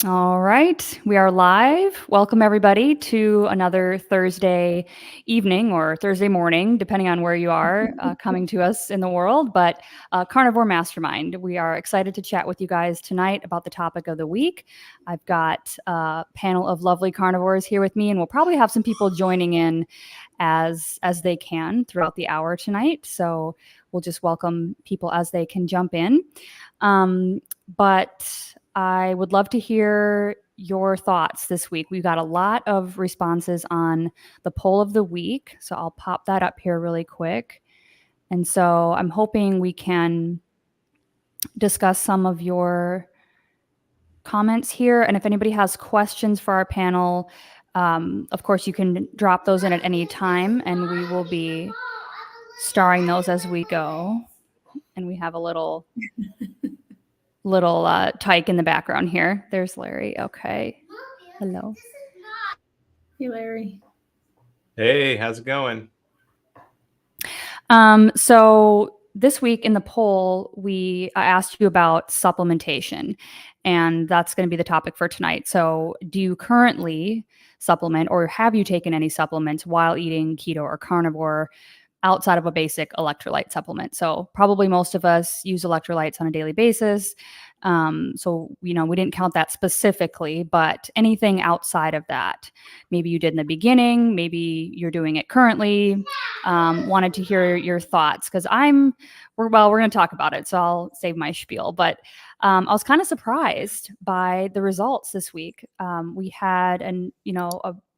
All right, we are live. Welcome everybody to another Thursday evening or Thursday morning, depending on where you are coming to us in the world. But Carnivore Mastermind, we are excited to chat with you guys tonight about the topic of the week. I've got a panel of lovely carnivores here with me, and we'll probably have some people joining in as they can throughout the hour tonight. So we'll just welcome people as they can jump in. But I would love to hear your thoughts this week. We've got a lot of responses on the poll of the week. So I'll pop that up here really quick. And so I'm hoping we can discuss some of your comments here. And if anybody has questions for our panel, of course, you can drop those in at any time and we will be starring those as we go. And we have a little tyke in the background here. There's Larry. Okay. Hello. Hey, Larry. Hey, how's it going? So this week in the poll, I asked you about supplementation, and that's going to be the topic for tonight. So do you currently supplement, or have you taken any supplements while eating keto or carnivore outside of a basic electrolyte supplement? So probably most of us use electrolytes on a daily basis. So, we didn't count that specifically, but anything outside of that, maybe you did in the beginning, maybe you're doing it currently. Wanted to hear your thoughts because we're going to talk about it. So I'll save my spiel, but I was kind of surprised by the results this week. We had a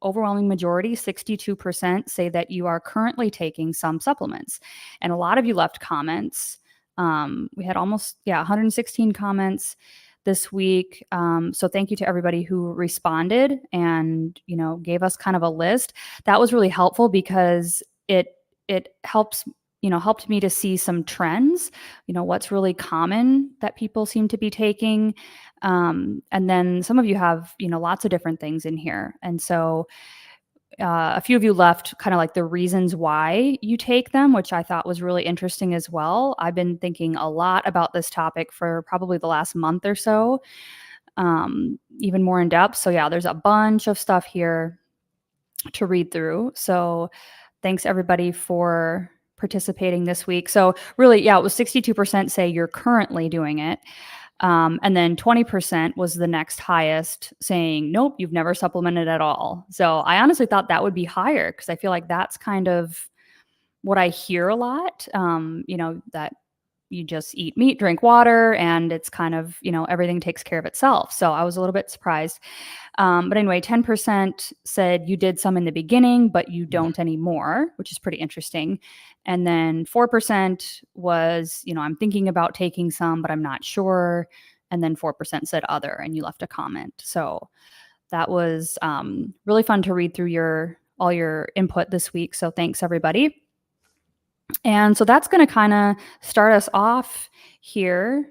overwhelming majority, 62%, say that you are currently taking some supplements. And a lot of you left comments. We had almost 116 comments this week. So thank you to everybody who responded and, gave us kind of a list. That was really helpful because it helped me to see some trends, what's really common that people seem to be taking. And then some of you have, lots of different things in here. And so a few of you left kind of like the reasons why you take them, which I thought was really interesting as well. I've been thinking a lot about this topic for probably the last month or so, even more in depth. So yeah, there's a bunch of stuff here to read through. So thanks everybody for participating this week. So really, it was 62% say you're currently doing it. And then 20% was the next highest saying, nope, you've never supplemented at all. So I honestly thought that would be higher because I feel like that's kind of what I hear a lot, that you just eat meat, drink water, and it's kind of, everything takes care of itself. So I was a little bit surprised. But anyway, 10% said you did some in the beginning, but you don't anymore, which is pretty interesting. And then 4% was, I'm thinking about taking some, but I'm not sure. And then 4% said other, and you left a comment. So that was really fun to read through all your input this week. So thanks everybody. And so that's going to kind of start us off here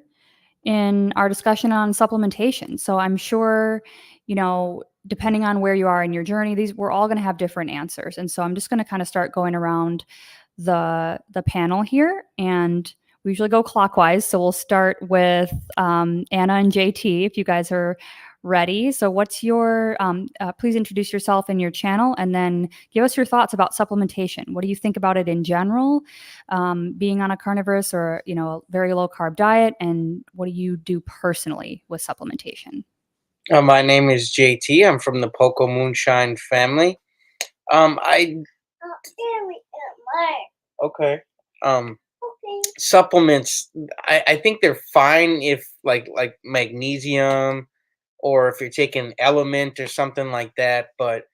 in our discussion on supplementation. So I'm sure, depending on where you are in your journey, we're all going to have different answers. And so I'm just going to kind of start going around the panel here, and we usually go clockwise. So we'll start with Anna and JT, if you guys are ready. So what's your, please introduce yourself and your channel, and then give us your thoughts about supplementation. What do you think about it in general, being on a carnivorous or, a very low carb diet, and what do you do personally with supplementation? My name is JT. I'm from the Poco Moonshine family. Okay. Supplements, I think they're fine if like magnesium, or if you're taking Element or something like that, but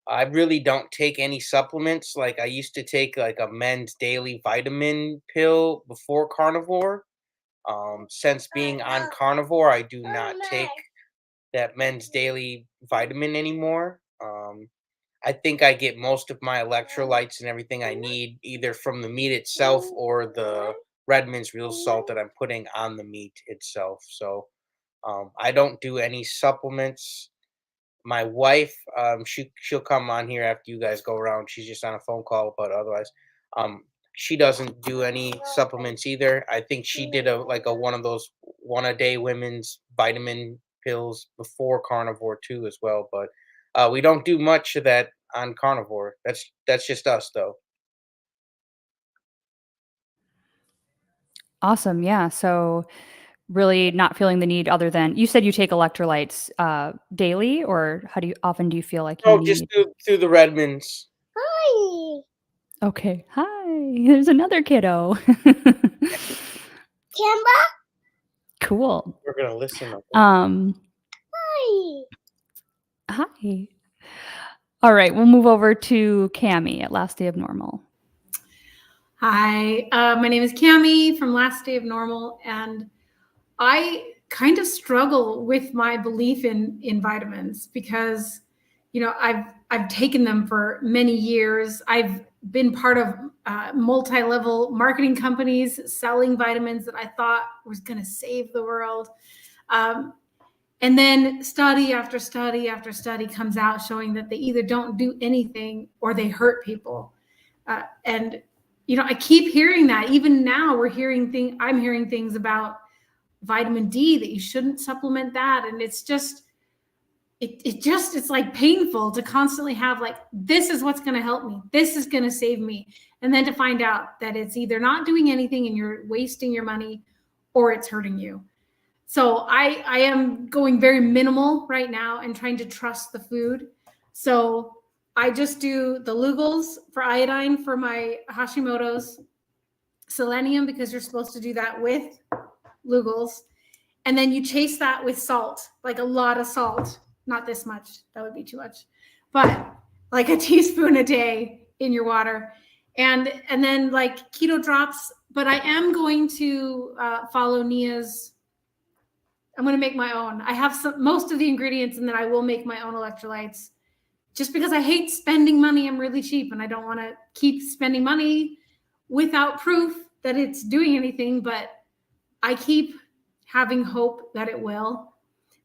I really don't take any supplements. Like I used to take like a men's daily vitamin pill before carnivore. Since being on carnivore, I do not take that men's daily vitamin anymore. I think I get most of my electrolytes and everything I need either from the meat itself or the Redmond's real salt that I'm putting on the meat itself. So I don't do any supplements. My wife, she'll come on here after you guys go around. She's just on a phone call, but otherwise, she doesn't do any supplements either. I think she did a one of those one a day women's vitamin pills before carnivore too as well, but we don't do much of that on carnivore. That's just us though. Awesome. Yeah. So really not feeling the need other than you said you take electrolytes daily, or how often do you feel like you Oh, just need? through the Redmonds. Hi. Okay. Hi. There's another kiddo. Kemba. Cool. We're gonna listen. Um, Hi. hi. All right, we'll move over to Cami at Last Day of Normal. Hi. My name is Cami from Last Day of Normal, and I kind of struggle with my belief in vitamins because, I've taken them for many years. I've been part of multi-level marketing companies selling vitamins that I thought was going to save the world. And then study after study after study comes out showing that they either don't do anything or they hurt people. And I keep hearing that. Even now, I'm hearing things about vitamin D that you shouldn't supplement that, and it's just it's like painful to constantly have like, this is what's going to help me, this is going to save me, and then to find out that it's either not doing anything and you're wasting your money or it's hurting you. So I am going very minimal right now and trying to trust the food. So I just do the Lugol's for iodine for my Hashimoto's, selenium because you're supposed to do that with Lugol's, and then you chase that with salt, like a lot of salt. Not this much, that would be too much, but like a teaspoon a day in your water, and then like keto drops. But I am going to follow Nia's. I'm going to make my own. I have most of the ingredients, and then I will make my own electrolytes just because I hate spending money. I'm really cheap and I don't want to keep spending money without proof that it's doing anything, but I keep having hope that it will.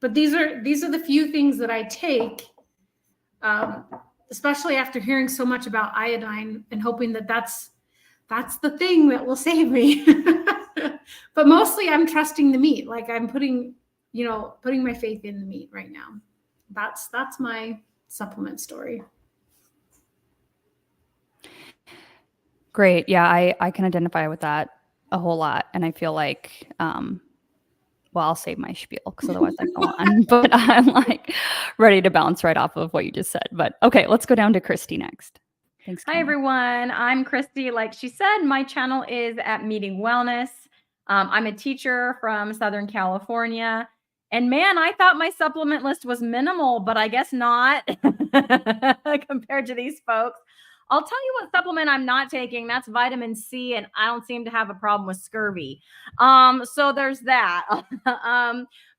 But these are the few things that I take, especially after hearing so much about iodine and hoping that that's the thing that will save me. But mostly I'm trusting the meat. Like I'm putting my faith in the meat right now. That's my supplement story. Great. Yeah, I can identify with that a whole lot. And I feel like, well, I'll save my spiel because otherwise I go on. But I'm like ready to bounce right off of what you just said. But okay, let's go down to Christy next. Thanks. Hi, Cami. everyone. I'm Christy. Like she said, my channel is at Meeting Wellness. I'm a teacher from Southern California. And man, I thought my supplement list was minimal, but I guess not compared to these folks. I'll tell you what supplement I'm not taking. That's vitamin C, and I don't seem to have a problem with scurvy. So there's that.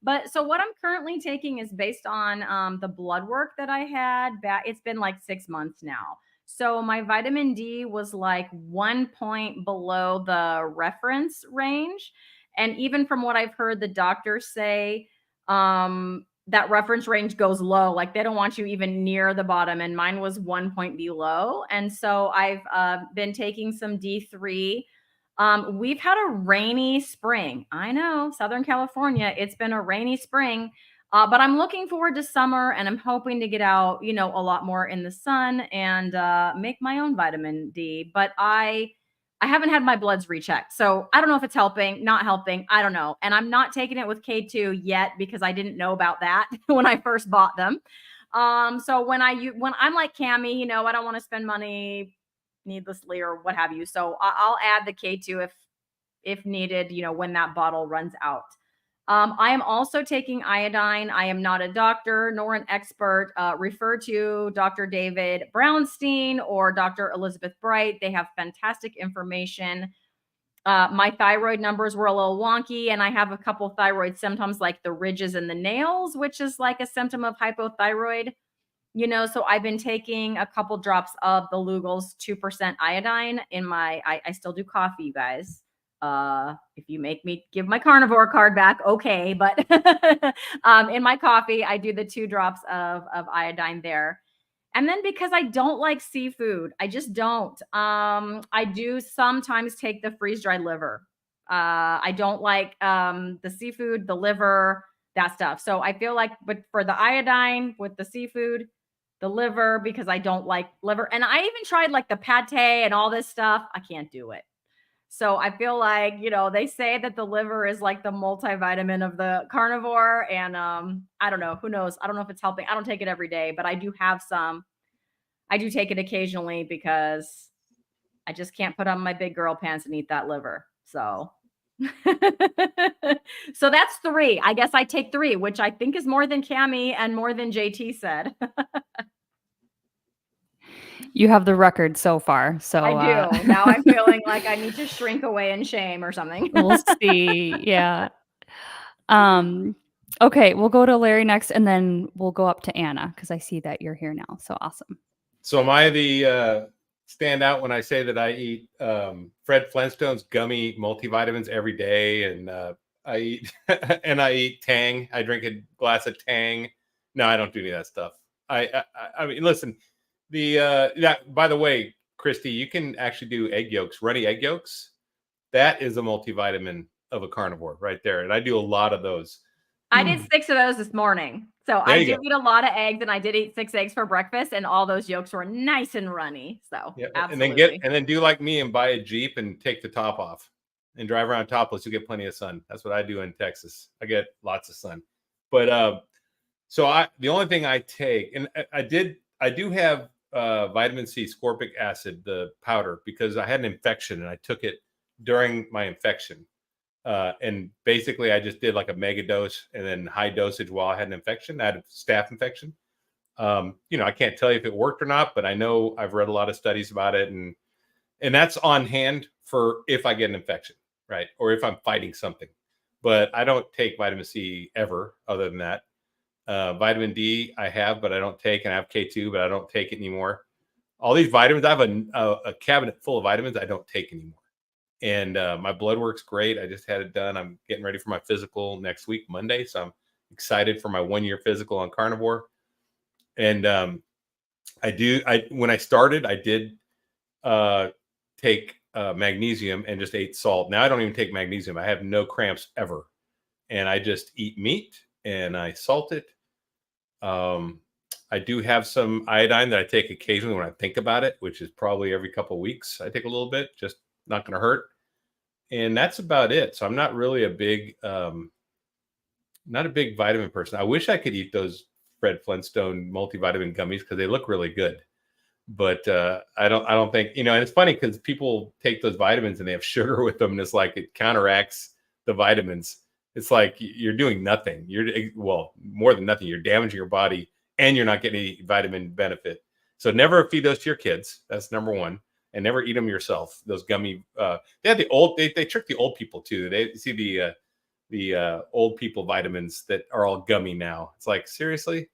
But so what I'm currently taking is based on the blood work that I had. It's been like 6 months now. So my vitamin D was like 1 point below the reference range. And even from what I've heard the doctors say, that reference range goes low. Like they don't want you even near the bottom. And mine was 1 point below. And so I've been taking some D3. We've had a rainy spring. I know, Southern California, it's been a rainy spring. But I'm looking forward to summer, and I'm hoping to get out, a lot more in the sun and make my own vitamin D. But I haven't had my bloods rechecked, so I don't know if it's helping, not helping. I don't know, and I'm not taking it with K2 yet because I didn't know about that when I first bought them. So when I'm like Cami, I don't want to spend money needlessly or what have you. So I'll add the K2 if needed, when that bottle runs out. I am also taking iodine. I am not a doctor nor an expert. Refer to Dr. David Brownstein or Dr. Elizabeth Bright. They have fantastic information. My thyroid numbers were a little wonky, and I have a couple thyroid symptoms like the ridges in the nails, which is like a symptom of hypothyroid. So I've been taking a couple drops of the Lugol's 2% iodine in I still do coffee, you guys. If you make me give my carnivore card back, okay. But in my coffee, I do the 2 drops of iodine there. And then because I don't like seafood, I just don't. I do sometimes take the freeze-dried liver. I don't like the seafood, the liver. that stuff. So I feel like, but for the iodine with the seafood, the liver, because I don't like liver, and I even tried like the pate and all this stuff. I can't do it. So I feel like, they say that the liver is like the multivitamin of the carnivore. And I don't know. Who knows? I don't know if it's helping. I don't take it every day, but I do have some. I do take it occasionally because I just can't put on my big girl pants and eat that liver. So so that's 3. I guess I take 3, which I think is more than Cammie and more than JT said. You have the record so far. So I do. Now I'm feeling like I need to shrink away in shame or something. we'll see. Yeah. Okay, we'll go to Larry next, and then we'll go up to Anna because I see that you're here now. So awesome. So am I the standout when I say that I eat Fred Flintstone's gummy multivitamins every day, and I eat and I eat Tang. I drink a glass of Tang. No, I don't do any of that stuff. I mean, listen. By the way, Christy, you can actually do egg yolks, runny egg yolks. That is a multivitamin of a carnivore right there, and I do a lot of those. I did 6 of those this morning. So There I you do go. eat a lot of eggs, and I did eat 6 eggs for breakfast, and all those yolks were nice and runny. So Yeah, absolutely. and then do like me and buy a Jeep and take the top off and drive around topless. You get plenty of sun. That's what I do in Texas. I get lots of sun. But so the only thing I take, and I do have vitamin C, scorpic acid, the powder, because I had an infection and I took it during my infection. And basically I just did like a mega dose and then high dosage while I had an infection. I had a staph infection. I can't tell you if it worked or not, but I know I've read a lot of studies about it, and that's on hand for if I get an infection, right? Or if I'm fighting something. But I don't take vitamin C ever other than that. Vitamin D I have, but I don't take, and I have K2, but I don't take it anymore. All these vitamins, I have a cabinet full of vitamins I don't take anymore. And my blood work's great. I just had it done. I'm getting ready for my physical next week, Monday. So I'm excited for my 1-year physical on carnivore. And when I started, I did take magnesium and just ate salt. Now I don't even take magnesium. I have no cramps ever. And I just eat meat and I salt it. I do have some iodine that I take occasionally when I think about it, which is probably every couple of weeks. I take a little bit, just not going to hurt. And that's about it. So I'm not really not a big vitamin person. I wish I could eat those Fred Flintstone multivitamin gummies because they look really good. But I don't think, and it's funny because people take those vitamins and they have sugar with them. And it's like it counteracts the vitamins. It's like you're doing nothing. Well, more than nothing. You're damaging your body and you're not getting any vitamin benefit. So never feed those to your kids. That's number one. And never eat them yourself. Those gummy, they trick the old people too. They see the old people vitamins that are all gummy now. It's like, seriously,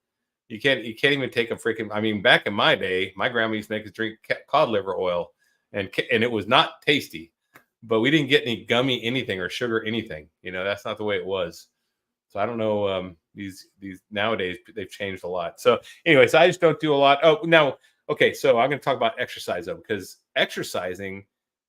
you can't even take a freaking. I mean, back in my day, my grandma used to make us drink cod liver oil, and it was not tasty, but we didn't get any gummy anything or sugar anything. That's not the way it was. So I don't know. These nowadays they've changed a lot. So anyways, I just don't do a lot. Oh, now. Okay, so I'm going to talk about exercise though, because exercising,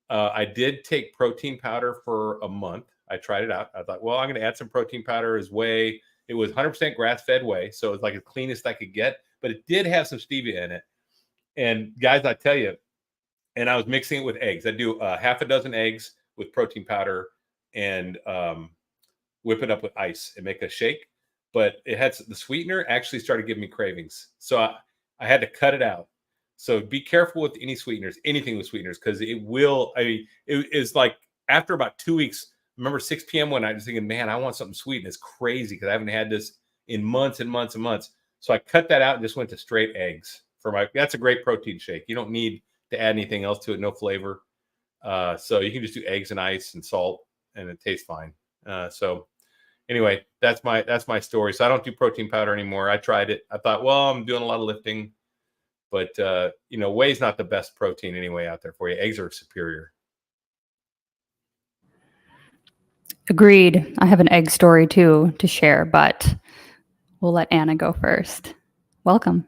I did take protein powder for a month. I tried it out. I thought, well, I'm going to add some protein powder as whey. It was 100% grass-fed whey, so it was like the cleanest I could get, but it did have some stevia in it. And guys, I tell you, and I was mixing it with eggs. I do half a dozen eggs with protein powder and whip it up with ice and make a shake. But it had the sweetener actually started giving me cravings, so I had to cut it out. So be careful with any sweeteners, anything with sweeteners, because it will. It is like after about 2 weeks. Remember 6 p.m. one night, I was thinking, man, I want something sweet, and it's crazy because I haven't had this in months and months and months. So I cut that out and just went to straight eggs for my. That's a great protein shake. You don't need to add anything else to it. No flavor. So you can just do eggs and ice and salt, and it tastes fine. So anyway, that's my story. So I don't do protein powder anymore. I tried it. I thought, well, I'm doing a lot of lifting. But, whey is not the best protein anyway out there for you. Eggs are superior. Agreed. I have an egg story too to share, but we'll let Anna go first. Welcome.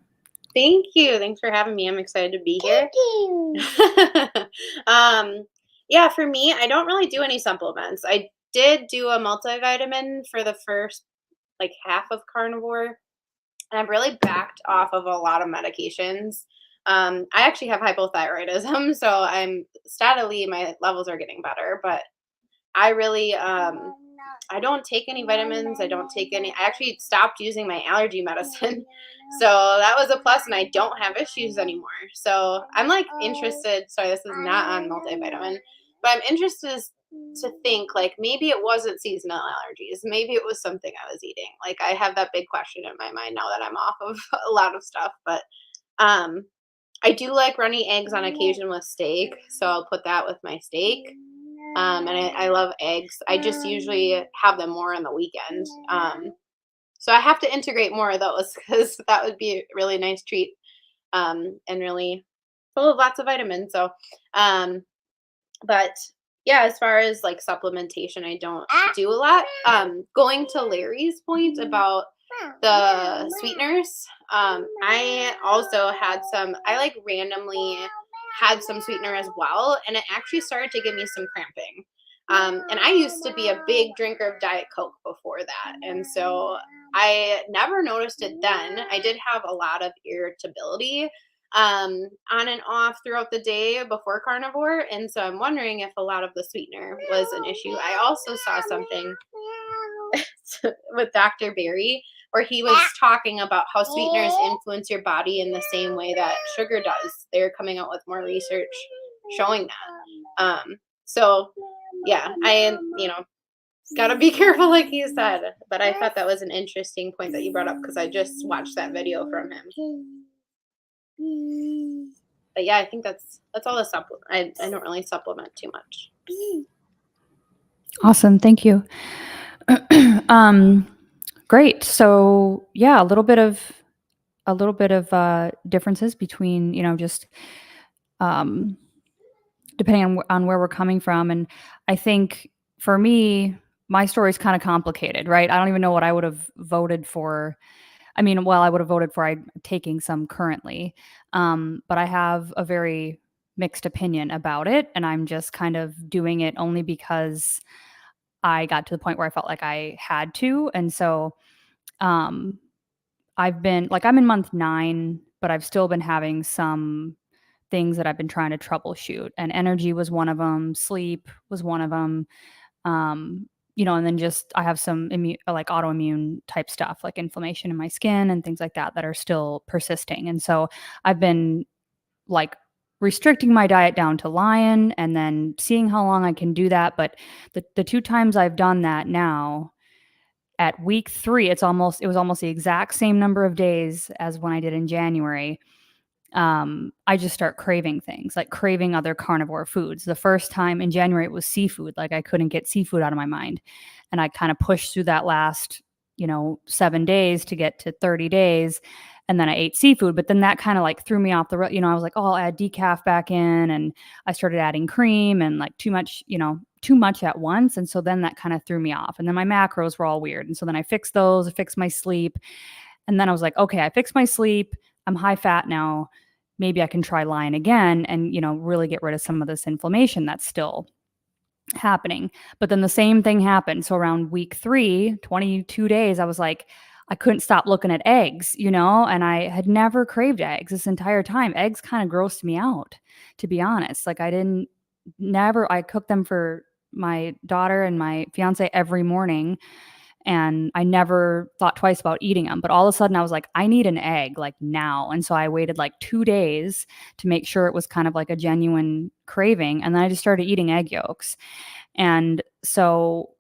Thank you. Thanks for having me. I'm excited to be here. Yeah, for me, I don't really do any supplements. I did do a multivitamin for the first like half of carnivore. And I've really backed off of a lot of medications. I actually have hypothyroidism, so I'm steadily, my levels are getting better, but I really, I don't take any vitamins. I don't take any, I actually stopped using my allergy medicine. So that was a plus, and I don't have issues anymore. So I'm like interested. Sorry, this is not on multivitamin, but I'm interested to think like maybe it wasn't seasonal allergies. Maybe it was something I was eating. Like I have that big question in my mind now that I'm off of a lot of stuff. But I do like running eggs on occasion with steak. So I'll put that with my steak. And I love eggs. I just usually have them more on the weekend. So I have to integrate more of those because that would be a really nice treat, and really full of lots of vitamins. So, but yeah, as far as like supplementation, I don't do a lot. Going to Larry's point about the sweeteners, I also had some, I like randomly had some sweetener as well, and it actually started to give me some cramping. And I used to be a big drinker of Diet Coke before that. And so I never noticed it then. I did have a lot of irritability on and off throughout the day before carnivore. And so I'm wondering if a lot of the sweetener was an issue. I also saw something with Dr. Barry where he was talking about how sweeteners influence your body in the same way that sugar does. They're coming out with more research showing that. So yeah, I, gotta be careful, like you said. But I thought that was an interesting point that you brought up because I just watched that video from him. But yeah, I think that's all the supplement. I don't really supplement too much. Awesome. Thank you. Great. So yeah, a little bit of differences between, just depending on where we're coming from. And I think for me, my story is kind of complicated, right? I don't even know what I would have voted for. I mean, well, I would have voted for taking some currently, but I have a very mixed opinion about it, and I'm just kind of doing it only because I got to the point where I felt like I had to. And so I've been like, I'm in month 9, but I've still been having some things that I've been trying to troubleshoot. And energy was one of them. Sleep was one of them. And then just I have some like autoimmune type stuff, like inflammation in my skin and things like that are still persisting. And so I've been like restricting my diet down to lion and then seeing how long I can do that. But the 2 times I've done that now, at week 3, it was almost the exact same number of days as when I did in January. I just start craving things, like craving other carnivore foods. The first time in January, it was seafood. Like I couldn't get seafood out of my mind. And I kind of pushed through that last, 7 days to get to 30 days. And then I ate seafood, but then that kind of like threw me off the road. I was like, oh, I'll add decaf back in. And I started adding cream and like too much at once. And so then that kind of threw me off. And then my macros were all weird. And so then I fixed those, I fixed my sleep. And then I was like, okay, I fixed my sleep. I'm high fat now. Maybe I can try lion again and, really get rid of some of this inflammation that's still happening. But then the same thing happened. So around week 3, 22 days, I was like, I couldn't stop looking at eggs, and I had never craved eggs this entire time. Eggs kind of grossed me out, to be honest. Like I cooked them for my daughter and my fiance every morning. And I never thought twice about eating them. But all of a sudden I was like, I need an egg like now. And so I waited like 2 days to make sure it was kind of like a genuine craving. And then I just started eating egg yolks. And so,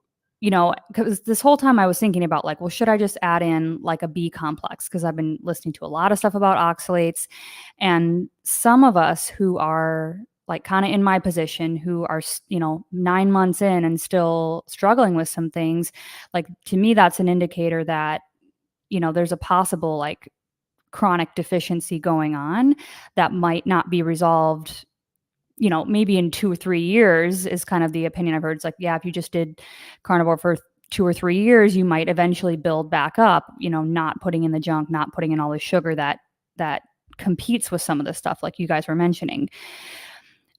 because this whole time I was thinking about like, well, should I just add in like a B complex? Because I've been listening to a lot of stuff about oxalates. And some of us who are like kind of in my position who are, 9 months in and still struggling with some things, like to me, that's an indicator that, there's a possible like chronic deficiency going on that might not be resolved, maybe in 2 or 3 years is kind of the opinion I've heard. It's like, yeah, if you just did carnivore for 2 or 3 years, you might eventually build back up, not putting in the junk, not putting in all the sugar that competes with some of the stuff like you guys were mentioning.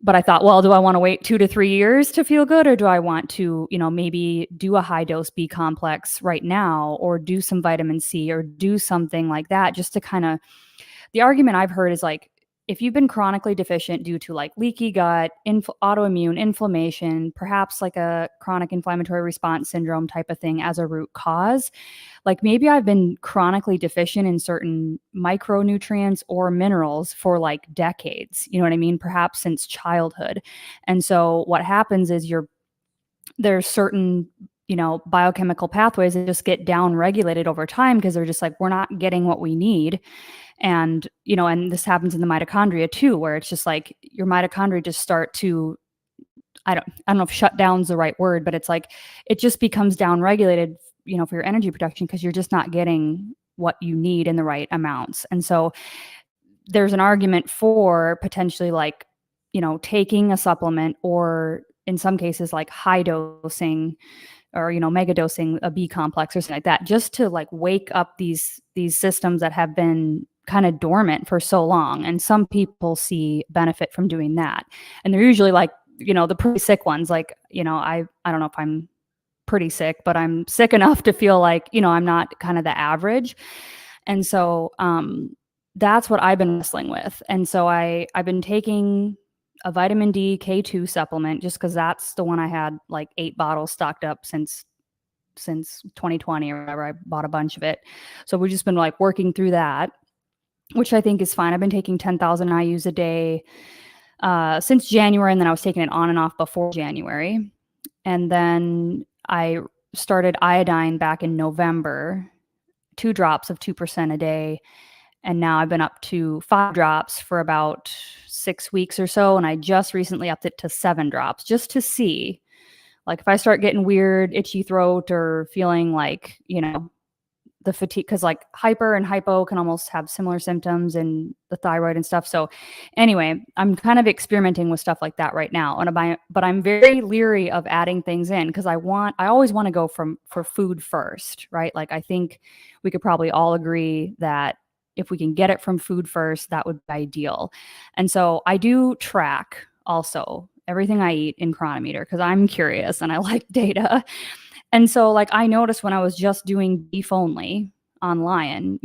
but I thought, well, do I want to wait 2 to 3 years to feel good, or do I want to, maybe do a high dose B complex right now, or do some vitamin C, or do something like that, just to kind of, the argument I've heard is like, if you've been chronically deficient due to like leaky gut, autoimmune inflammation, perhaps like a chronic inflammatory response syndrome type of thing as a root cause, like maybe I've been chronically deficient in certain micronutrients or minerals for like decades, you know what I mean? Perhaps since childhood. And so what happens is there's certain, biochemical pathways that just get down regulated over time because they're just like, we're not getting what we need. And, and this happens in the mitochondria too, where it's just like your mitochondria just start to, I don't know if shutdown's the right word, but it's like, it just becomes down regulated, for your energy production, because you're just not getting what you need in the right amounts. And so there's an argument for potentially like, taking a supplement, or in some cases like high dosing, or mega dosing a B complex or something like that, just to like wake up these systems that have been kind of dormant for so long. And some people see benefit from doing that, and they're usually like, the pretty sick ones, like, I don't know if I'm pretty sick, but I'm sick enough to feel like, I'm not kind of the average. And so that's what I've been wrestling with. And so I've been taking a vitamin D K2 supplement, just because that's the one I had like 8 bottles stocked up since 2020 or whatever. I bought a bunch of it. So we've just been like working through that, which I think is fine. I've been taking 10,000 IUs a day since January, and then I was taking it on and off before January. And then I started iodine back in November, 2 drops of 2% a day. And now I've been up to 5 drops for about 6 weeks or so. And I just recently upped it to 7 drops, just to see, like, if I start getting weird, itchy throat, or feeling like, the fatigue, because like hyper and hypo can almost have similar symptoms in the thyroid and stuff. So anyway, I'm kind of experimenting with stuff like that right now. But I'm very leery of adding things in, because I always want to go for food first, right? Like, I think we could probably all agree that if we can get it from food first, that would be ideal. And so I do track also everything I eat in Chronometer, because I'm curious and I like data. And so like, I noticed when I was just doing beef only on Lion,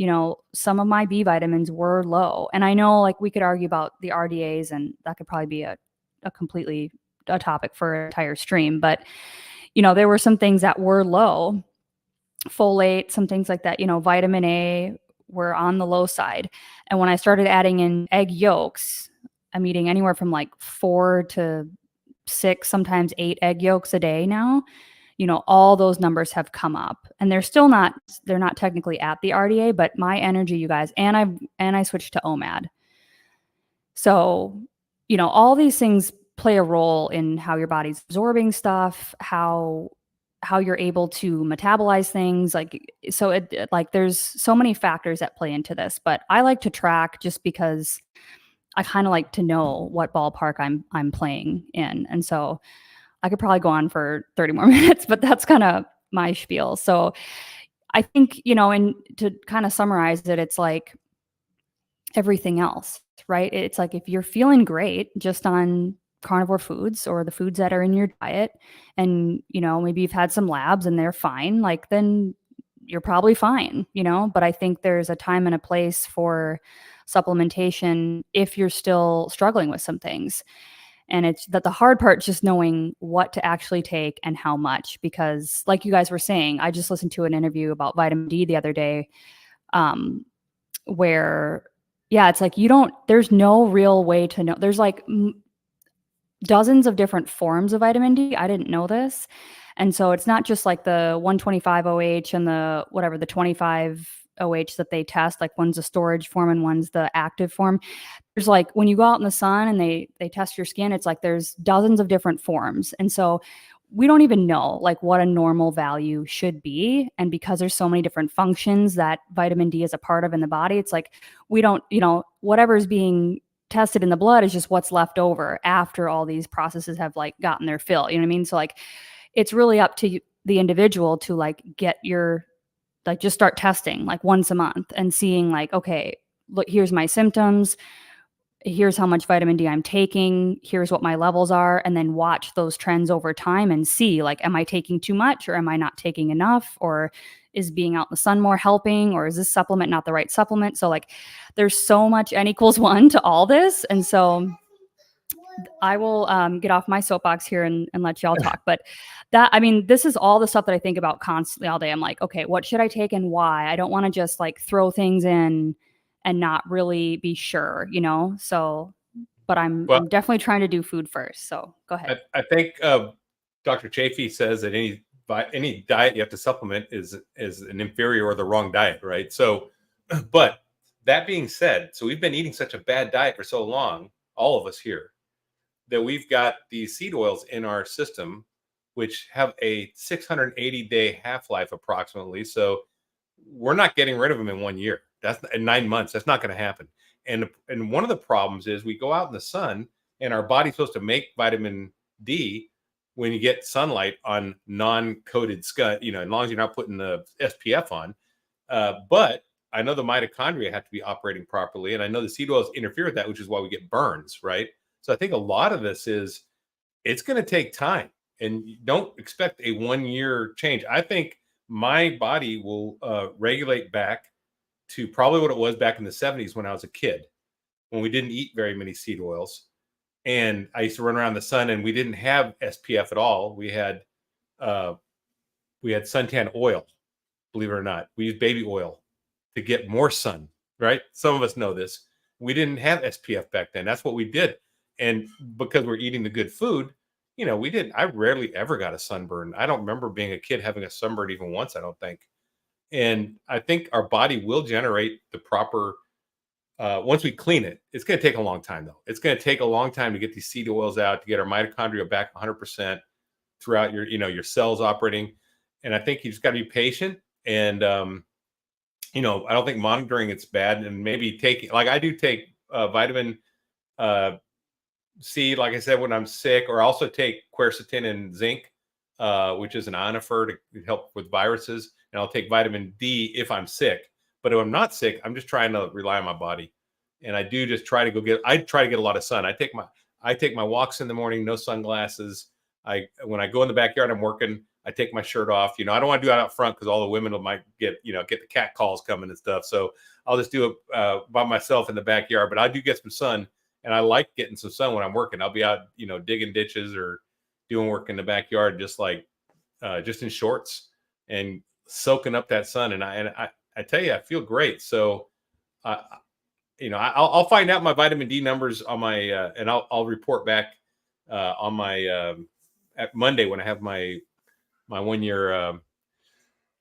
some of my B vitamins were low. And I know like we could argue about the RDAs, and that could probably be a completely a topic for an entire stream. But, there were some things that were low, folate, some things like that, vitamin A were on the low side. And when I started adding in egg yolks, I'm eating anywhere from like 4 to 6, sometimes 8 egg yolks a day now. All those numbers have come up, and they're not technically at the RDA, but my energy, you guys, and I switched to OMAD. So, all these things play a role in how your body's absorbing stuff, how you're able to metabolize things. Like, so there's so many factors that play into this, but I like to track just because I kind of like to know what ballpark I'm playing in. And so I could probably go on for 30 more minutes, but that's kind of my spiel. So I think, and to kind of summarize it, it's like everything else, right? It's like, if you're feeling great just on carnivore foods, or the foods that are in your diet, and, maybe you've had some labs and they're fine, like, then you're probably fine, but I think there's a time and a place for supplementation if you're still struggling with some things. And it's that the hard part is just knowing what to actually take and how much, because like you guys were saying, I just listened to an interview about vitamin D the other day, where, yeah, it's like, there's no real way to know. There's like dozens of different forms of vitamin D. I didn't know this. And so it's not just like the 125 OH and the 25 OH that they test, like one's a storage form and one's the active form. There's like, when you go out in the sun and they test your skin, it's like there's dozens of different forms. And so we don't even know like what a normal value should be. And because there's so many different functions that vitamin D is a part of in the body, it's like, we don't, whatever's being tested in the blood is just what's left over after all these processes have like gotten their fill. You know what I mean? So like, it's really up to the individual to like get just start testing like once a month and seeing like, okay, look, here's my symptoms. here's how much vitamin D I'm taking, here's what my levels are, and then watch those trends over time and see, like, am I taking too much or am I not taking enough, or is being out in the sun more helping, or is this supplement not the right supplement? So like there's so much N=1 to all this. And so I will get off my soapbox here and let y'all talk. But that, I mean, this is all the stuff that I think about constantly all day. I'm like, okay, what should I take and why? I don't want to just like throw things in and not really be sure, you know? So, but I'm definitely trying to do food first. So go ahead. I think Dr. Chafee says that any diet you have to supplement is an inferior or the wrong diet, right? So, but that being said, so we've been eating such a bad diet for so long, all of us here, that we've got these seed oils in our system, which have a 680-day half-life approximately. So we're not getting rid of them in 1 year. That's in 9 months. That's not going to happen. And one of the problems is we go out in the sun and our body's supposed to make vitamin D when you get sunlight on non-coated skin, you know, as long as you're not putting the SPF on. But I know the mitochondria have to be operating properly. And I know the seed oils interfere with that, which is why we get burns, right? So I think a lot of this is, it's going to take time, and you don't expect a 1 year change. I think my body will regulate back to probably what it was back in the 70s when I was a kid, when we didn't eat very many seed oils. And I used to run around the sun, and we didn't have SPF at all. We had suntan oil, believe it or not. We used baby oil to get more sun, right? Some of us know this. We didn't have SPF back then. That's what we did. And because we're eating the good food, you know, I rarely ever got a sunburn. I don't remember being a kid having a sunburn even once, I don't think. And I think our body will generate the proper, once we clean it. It's going to take a long time, though. It's going to take a long time to get these seed oils out, to get our mitochondria back 100% throughout your cells operating. And I think you just got to be patient. And, I don't think monitoring it's bad. And maybe taking, like I do take vitamin C, like I said, when I'm sick, or also take quercetin and zinc, which is an ionophore to help with viruses. And I'll take vitamin D if I'm sick. But if I'm not sick, I'm just trying to rely on my body. And I do just try to try to get a lot of sun. I take my walks in the morning, no sunglasses. When I go in the backyard, I'm working, I take my shirt off. I don't want to do that out front because all the women might get the cat calls coming and stuff. So I'll just do it by myself in the backyard. But I do get some sun. And I like getting some sun when I'm working. I'll be out, digging ditches or doing work in the backyard, just in shorts and soaking up that sun. And I tell you, I feel great. So, I'll find out my vitamin D numbers on my, and I'll report back on my at Monday when I have my 1 year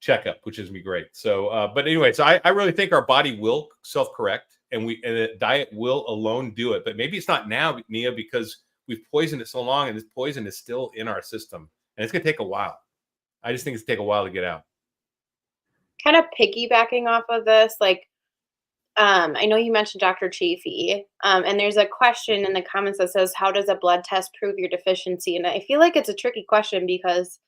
checkup, which is gonna be great. So, but anyway, so I really think our body will self-correct. And the diet will alone do it. But maybe it's not now, Nia, because we've poisoned it so long, and this poison is still in our system. And it's going to take a while. I just think it's going to take a while to get out. Kind of piggybacking off of this, I know you mentioned Dr. Chafee, and there's a question in the comments that says, how does a blood test prove your deficiency? And I feel like it's a tricky question because,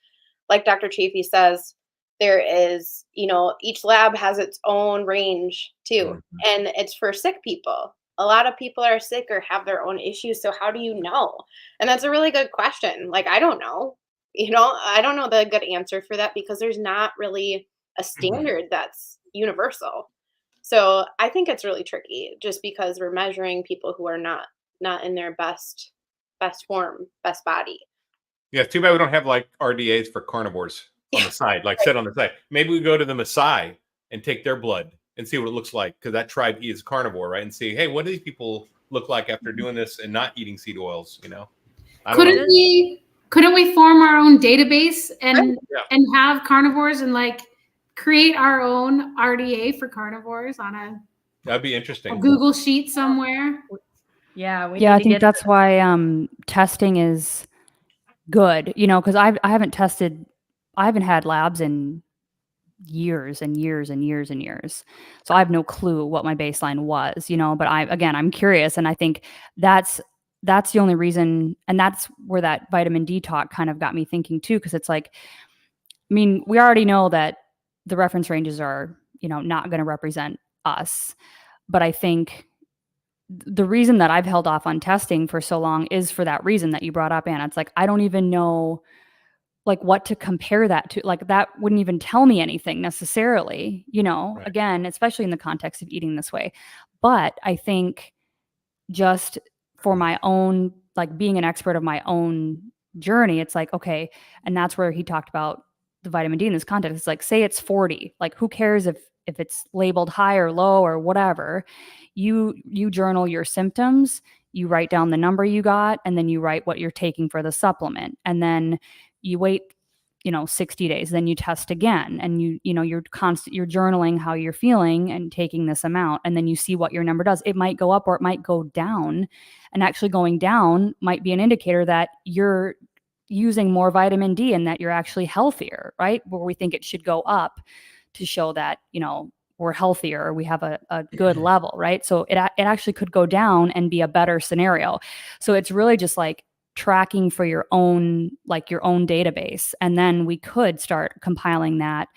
like Dr. Chafee says, there is, each lab has its own range too. And it's for sick people. A lot of people are sick or have their own issues. So how do you know? And that's a really good question. I don't know. I don't know the good answer for that because there's not really a standard that's universal. So I think it's really tricky just because we're measuring people who are not in their best form, best body. Yeah, too bad we don't have RDAs for carnivores on the side, set on the side. Maybe we go to the Maasai and take their blood and see what it looks like, because that tribe is carnivore, right? And see, hey, what do these people look like after doing this and not eating seed oils? Couldn't we form our own database and have carnivores and create our own RDA for carnivores on that'd be interesting. a Google sheet somewhere? Yeah, I think that's why testing is good, because I haven't tested. I haven't had labs in years and years and years and years. So I have no clue what my baseline was, but I'm curious. And I think that's the only reason. And that's where that vitamin D talk kind of got me thinking too. Cause it's we already know that the reference ranges are, not going to represent us, but I think the reason that I've held off on testing for so long is for that reason that you brought up, Anna. It's like, I don't even know like what to compare that to. Like that wouldn't even tell me anything necessarily, Right. again, especially in the context of eating this way. But I think just for my own, like being an expert of my own journey, it's like, okay. And that's where he talked about the vitamin D in this context. It's like, say it's 40, like who cares if it's labeled high or low or whatever. You journal your symptoms, you write down the number you got, and then you write what you're taking for the supplement. And then you wait 60 days, then you test again, and you're journaling how you're feeling and taking this amount, and then you see what your number does. It might go up or it might go down, and actually going down might be an indicator that you're using more vitamin D and that you're actually healthier, right? Where we think it should go up to show that we're healthier, or we have a good level, right? So it actually could go down and be a better scenario. So it's really just like tracking for your own database, and then we could start compiling that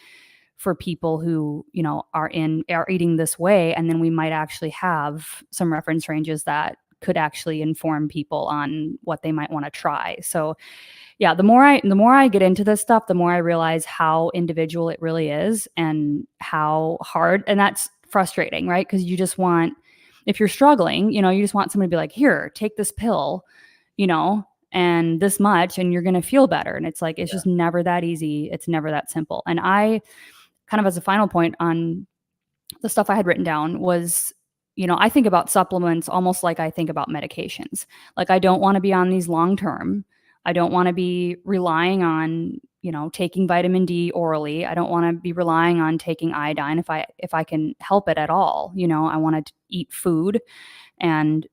for people who are eating this way, and then we might actually have some reference ranges that could actually inform people on what they might want to try. So yeah, the more I get into this stuff, the more I realize how individual it really is and how hard, and that's frustrating, right? Because you just want, if you're struggling, you just want somebody to be like, here, take this pill, and this much, and you're going to feel better. And it's like, it's just never that easy. It's never that simple. And I kind of, as a final point on the stuff I had written down, was, I think about supplements almost like I think about medications. Like, I don't want to be on these long term. I don't want to be relying on, taking vitamin D orally. I don't want to be relying on taking iodine if I can help it at all. I want to eat food and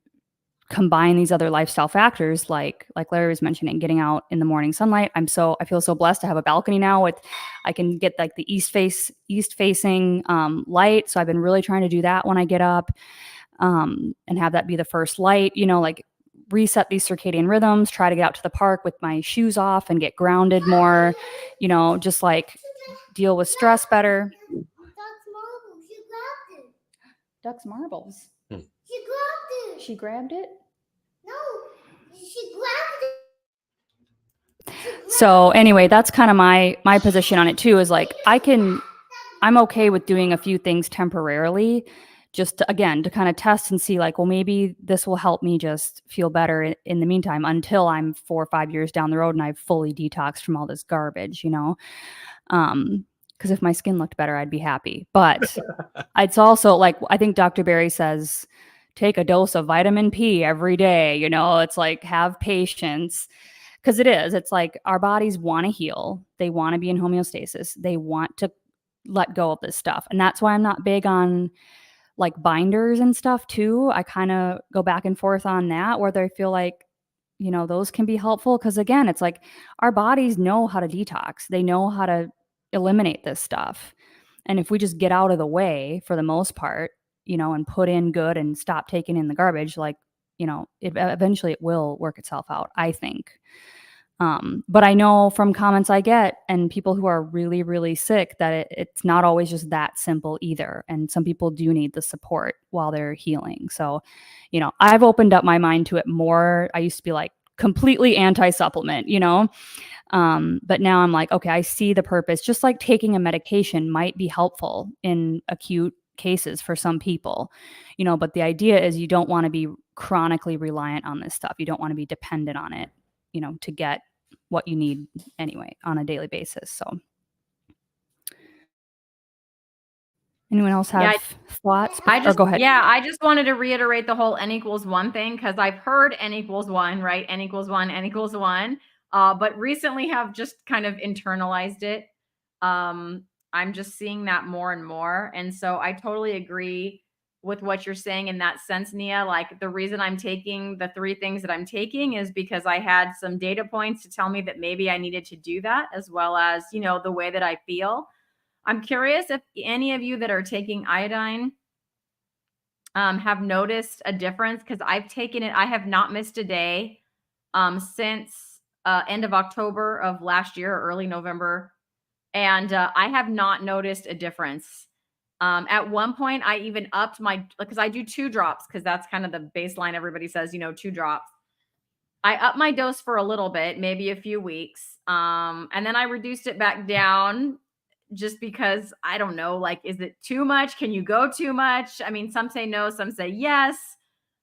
combine these other lifestyle factors, like Larry was mentioning, getting out in the morning sunlight. I feel so blessed to have a balcony now I can get like the east facing light. So I've been really trying to do that when I get up, and have that be the first light, like reset these circadian rhythms, try to get out to the park with my shoes off and get grounded more, just like deal with stress better. Duck's marbles. She grabbed it? No, she grabbed it. So anyway, that's kind of my position on it too, is like, I'm okay with doing a few things temporarily, just to kind of test and see, like, well, maybe this will help me just feel better in the meantime, until I'm 4 or 5 years down the road and I've fully detoxed from all this garbage, because if my skin looked better, I'd be happy. But it's also like, I think Dr. Berry says, take a dose of vitamin P every day. It's like, have patience, because it's like our bodies want to heal. They want to be in homeostasis. They want to let go of this stuff. And that's why I'm not big on like binders and stuff too. I kind of go back and forth on that, where they feel like, those can be helpful. Because again, it's like our bodies know how to detox. They know how to eliminate this stuff. And if we just get out of the way for the most part, and put in good and stop taking in the garbage, like, eventually it will work itself out, I think. But I know from comments I get and people who are really, really sick that it's not always just that simple either. And some people do need the support while they're healing. So, I've opened up my mind to it more. I used to be like completely anti-supplement, but now I'm like, okay, I see the purpose. Just like taking a medication might be helpful in acute cases for some people, but the idea is you don't want to be chronically reliant on this stuff. You don't want to be dependent on it, to get what you need anyway on a daily basis. So anyone else have thoughts? Go ahead. Yeah, I just wanted to reiterate the whole N=1 thing, because I've heard N=1, right? N=1, N=1. But recently have just kind of internalized it. I'm just seeing that more and more. And so I totally agree with what you're saying in that sense, Nia. Like, the reason I'm taking the 3 things that I'm taking is because I had some data points to tell me that maybe I needed to do that, as well as, the way that I feel. I'm curious if any of you that are taking iodine have noticed a difference, because I've taken it. I have not missed a day since end of October of last year, early November. And I have not noticed a difference At one point, I even upped because I do 2 drops because that's kind of the baseline. Everybody says, 2 drops. I upped my dose for a little bit, maybe a few weeks. And then I reduced it back down just because I don't know, like, is it too much? Can you go too much? I mean, some say no, some say yes.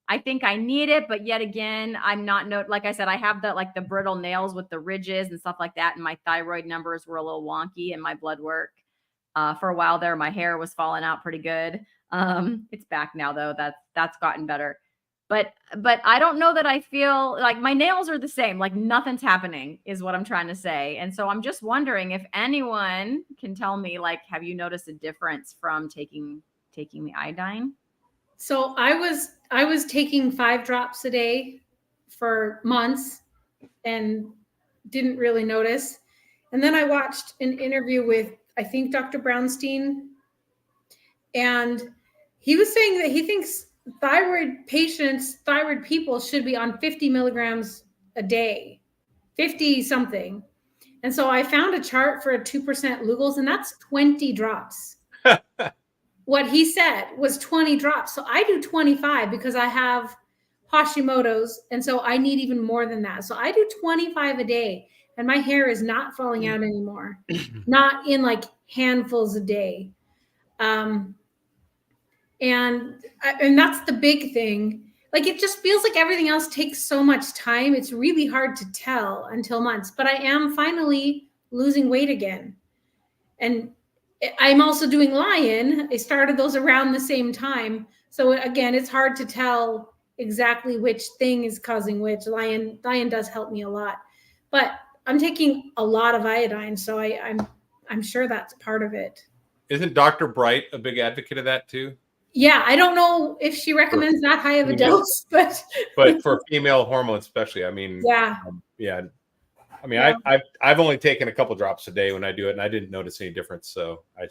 I think I need it, but yet again, I'm not like I said, I have the brittle nails with the ridges and stuff like that. And my thyroid numbers were a little wonky in my blood work. For a while there, my hair was falling out pretty good. It's back now though. That's gotten better. But I don't know that I feel like my nails are the same. Like nothing's happening is what I'm trying to say. And so I'm just wondering if anyone can tell me, like, have you noticed a difference from taking the iodine? So I was taking 5 drops a day for months and didn't really notice. And then I watched an interview with, I think, Dr. Brownstein, and he was saying that he thinks thyroid people should be on 50 milligrams a day, 50 something. And so I found a chart for a 2% Lugol's, and that's 20 drops. What he said was 20 drops. So I do 25 because I have Hashimoto's. And so I need even more than that. So I do 25 a day, and my hair is not falling out anymore, not in like handfuls a day. And that's the big thing. Like, it just feels like everything else takes so much time. It's really hard to tell until months, but I am finally losing weight again. And I'm also doing Lion. I started those around the same time. So again, it's hard to tell exactly which thing is causing which. Lion does help me a lot, but I'm taking a lot of iodine. So I'm sure that's part of it. Isn't Dr. Bright a big advocate of that too? Yeah, I don't know if she recommends that high of a dose, but for female hormones especially, I mean, yeah. I mean, yeah. I've only taken a couple drops a day when I do it, and I didn't notice any difference. So I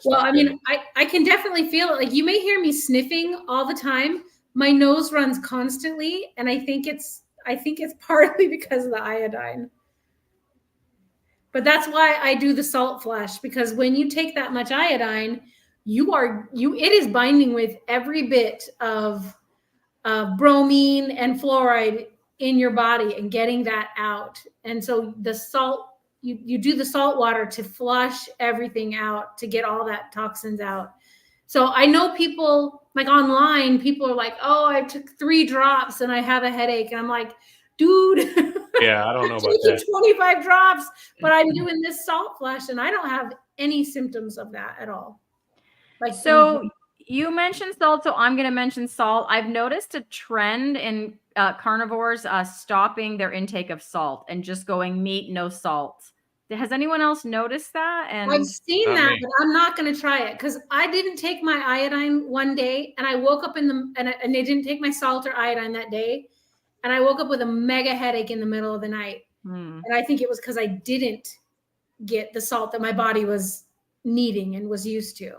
can definitely feel it. Like, you may hear me sniffing all the time. My nose runs constantly, and I think it's partly because of the iodine. But that's why I do the salt flush, because when you take that much iodine, it is binding with every bit of bromine and fluoride in your body and getting that out. And so the salt, you do the salt water to flush everything out, to get all that toxins out. So I know people, like online, people are like, oh, I took 3 drops and I have a headache. And I'm like, dude, yeah, I don't know about that. 25 drops, but I'm doing this salt flush and I don't have any symptoms of that at all. Like, so you mentioned salt, so I'm going to mention salt. I've noticed a trend in carnivores stopping their intake of salt and just going meat, no salt. Has anyone else noticed that? And I've seen that, but I'm not going to try it because I didn't take my iodine one day, and I woke up and they didn't take my salt or iodine that day, and I woke up with a mega headache in the middle of the night. And I think it was because I didn't get the salt that my body was needing and was used to.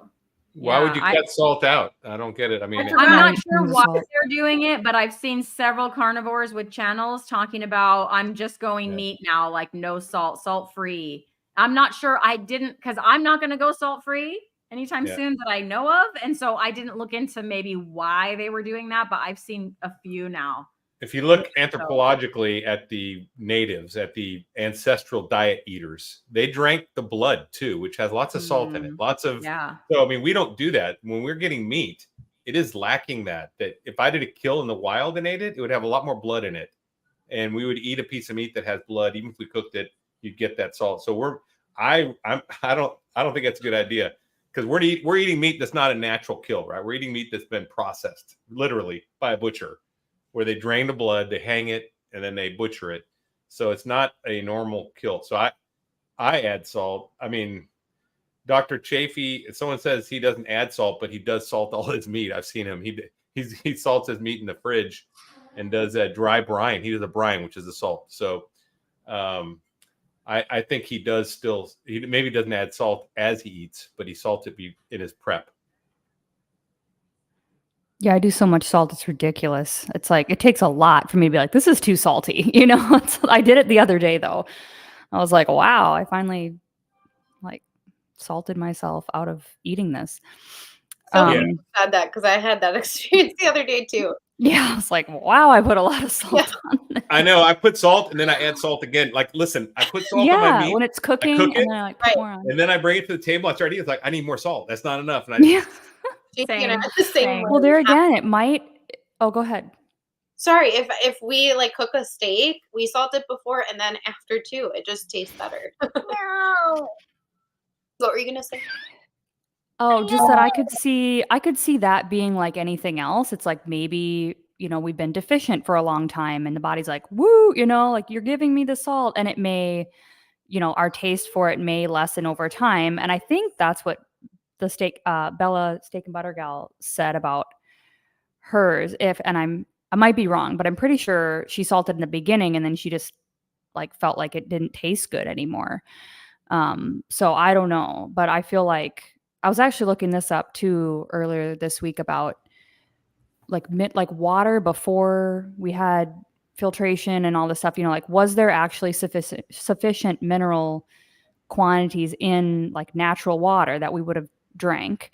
Why would you cut salt out? I don't get it. I mean, I'm not sure why they're doing it, but I've seen several carnivores with channels talking about, I'm just going meat now, like no salt, salt-free. I'm not sure. I didn't, because I'm not going to go salt-free anytime soon that I know of. And so I didn't look into maybe why they were doing that, but I've seen a few now. If you look anthropologically at the natives, at the ancestral diet eaters, they drank the blood too, which has lots of salt in it. Lots of, so I mean, we don't do that. When we're getting meat, it is lacking that if I did a kill in the wild and ate it, it would have a lot more blood in it. And we would eat a piece of meat that has blood. Even if we cooked it, you'd get that salt. So I don't think that's a good idea, because we're eating meat that's not a natural kill, right? We're eating meat that's been processed literally by a butcher, where they drain the blood, they hang it, and then they butcher it. So it's not a normal kill. So I add salt. I mean, Dr. Chafee, someone says he doesn't add salt, but he does salt all his meat. I've seen him. He salts his meat in the fridge and does a dry brine. He does a brine, which is the salt. So I think he maybe doesn't add salt as he eats, but he salts it in his prep. Yeah, I do so much salt. It's ridiculous. It's like, it takes a lot for me to be like, this is too salty. I did it the other day though. I was like, wow, I finally salted myself out of eating this. So Um, funny you said that because I had that experience the other day too. yeah, I was like, wow, I put a lot of salt on this. I know. I put salt and then I add salt again. Like, listen, I put salt on my Yeah, meat. when it's cooking, cook it, and then I like put right. more on. And then I bring it to the table. I start eating. It's like, I need more salt. That's not enough. And I Yeah. You Same, know, the same same. way. Well, there again, it might. Oh, go ahead. Sorry, if we like cook a steak, we salt it before and then after too. It just tastes better. No. What were you gonna say? Oh, just that I could see that being like anything else. It's like maybe, we've been deficient for a long time and the body's like, woo, like you're giving me the salt, and it may, our taste for it may lessen over time. And I think that's what the Bella Steak and Butter gal said about hers. I might be wrong, but I'm pretty sure she salted in the beginning and then she just like felt like it didn't taste good anymore. So I don't know, but I feel like I was actually looking this up too earlier this week about like water before we had filtration and all this stuff. Like was there actually sufficient mineral quantities in like natural water that we would have drank?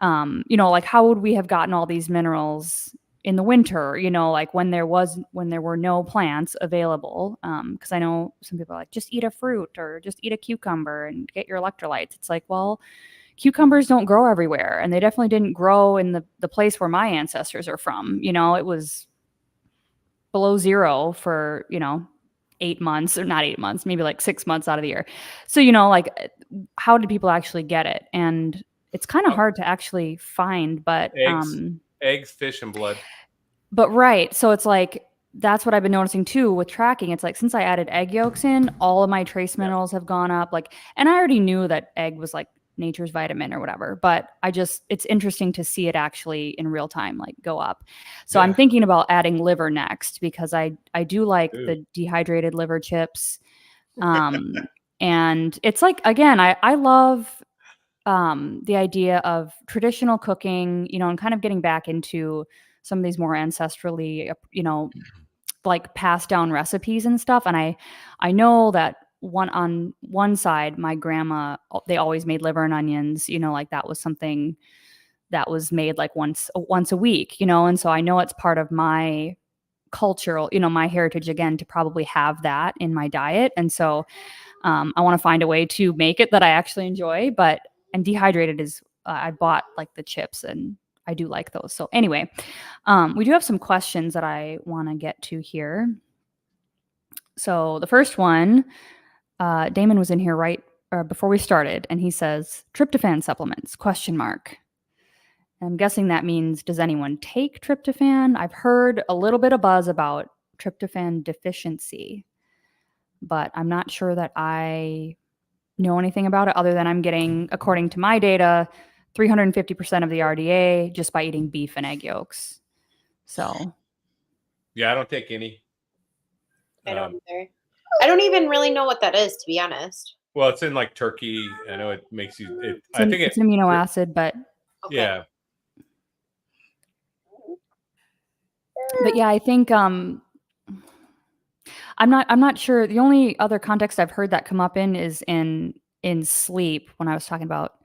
Like how would we have gotten all these minerals in the winter, like when there were no plants available? Because I know some people are like, just eat a fruit or just eat a cucumber and get your electrolytes. It's like, well, cucumbers don't grow everywhere, and they definitely didn't grow in the place where my ancestors are from. It was below zero for 8 months, or not 8 months, maybe like 6 months out of the year. So like how did people actually get it? And it's kind of hard to actually find, but eggs, fish, and blood. But right. So it's like, that's what I've been noticing too with tracking. It's like, since I added egg yolks in, all of my trace minerals have gone up. Like, and I already knew that egg was like nature's vitamin or whatever, but it's interesting to see it actually in real time, like go up. So I'm thinking about adding liver next, because I do like the dehydrated liver chips. And it's like, again, I love the idea of traditional cooking, and kind of getting back into some of these more ancestrally, like passed down recipes and stuff. And I know that on one side, my grandma, they always made liver and onions, like that was something that was made like once a week, and so I know it's part of my cultural, my heritage, again, to probably have that in my diet. And so I want to find a way to make it that I actually enjoy. And dehydrated is, I bought like the chips and I do like those. So anyway, we do have some questions that I want to get to here. So the first one, Damon was in here right before we started, and he says, tryptophan supplements, ? I'm guessing that means, does anyone take tryptophan? I've heard a little bit of buzz about tryptophan deficiency, but I'm not sure that I know anything about it, other than I'm getting, according to my data, 350% of the RDA just by eating beef and egg yolks. So yeah, I don't take any. I don't either. I don't even really know what that is, to be honest. Well, it's in like turkey. I know it makes you. it's an amino acid, but Okay. Yeah. But yeah, I think I'm not sure. The only other context I've heard that come up in is in sleep, when I was talking about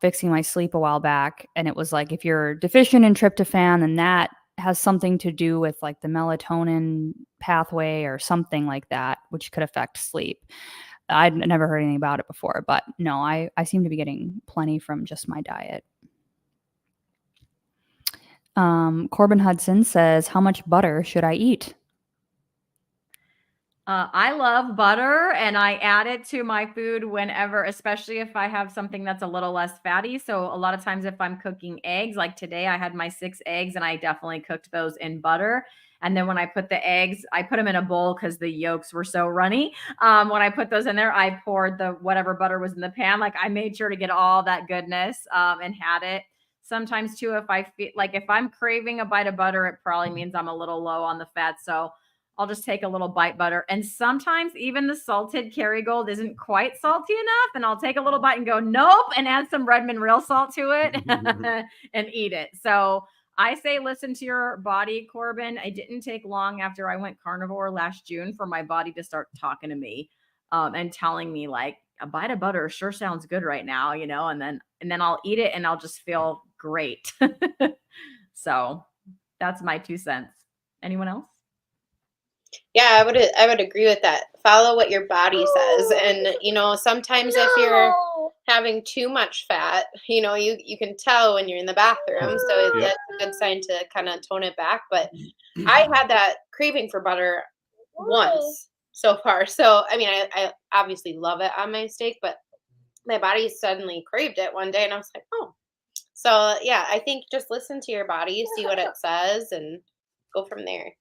fixing my sleep a while back, and it was like, if you're deficient in tryptophan, then that has something to do with like the melatonin pathway or something like that, which could affect sleep. I'd never heard anything about it before, but no, I seem to be getting plenty from just my diet. Corbin Hudson says, how much butter should I eat? I love butter, and I add it to my food whenever, especially if I have something that's a little less fatty. So a lot of times if I'm cooking eggs, like today I had my 6 eggs and I definitely cooked those in butter. And then when I put the eggs, I put them in a bowl because the yolks were so runny. When I put those in there, I poured the whatever butter was in the pan. Like I made sure to get all that goodness and had it. Sometimes too, if I feel like, if I'm craving a bite of butter, it probably means I'm a little low on the fat. So I'll just take a little bite butter. And sometimes even the salted Kerrygold isn't quite salty enough. And I'll take a little bite and go, nope, and add some Redmond real salt to it and eat it. So I say, listen to your body, Corbin. It didn't take long after I went carnivore last June for my body to start talking to me and telling me like, a bite of butter sure sounds good right now, and then I'll eat it and I'll just feel great. So that's my 2 cents. Anyone else? Yeah, I would agree with that. Follow what your body says. And sometimes if you're having too much fat, you can tell when you're in the bathroom. So that's a good sign to kind of tone it back. But I had that craving for butter once so far. So I mean, I obviously love it on my steak, but my body suddenly craved it one day and I was like, oh. So yeah, I think just listen to your body, see what it says, and go from there.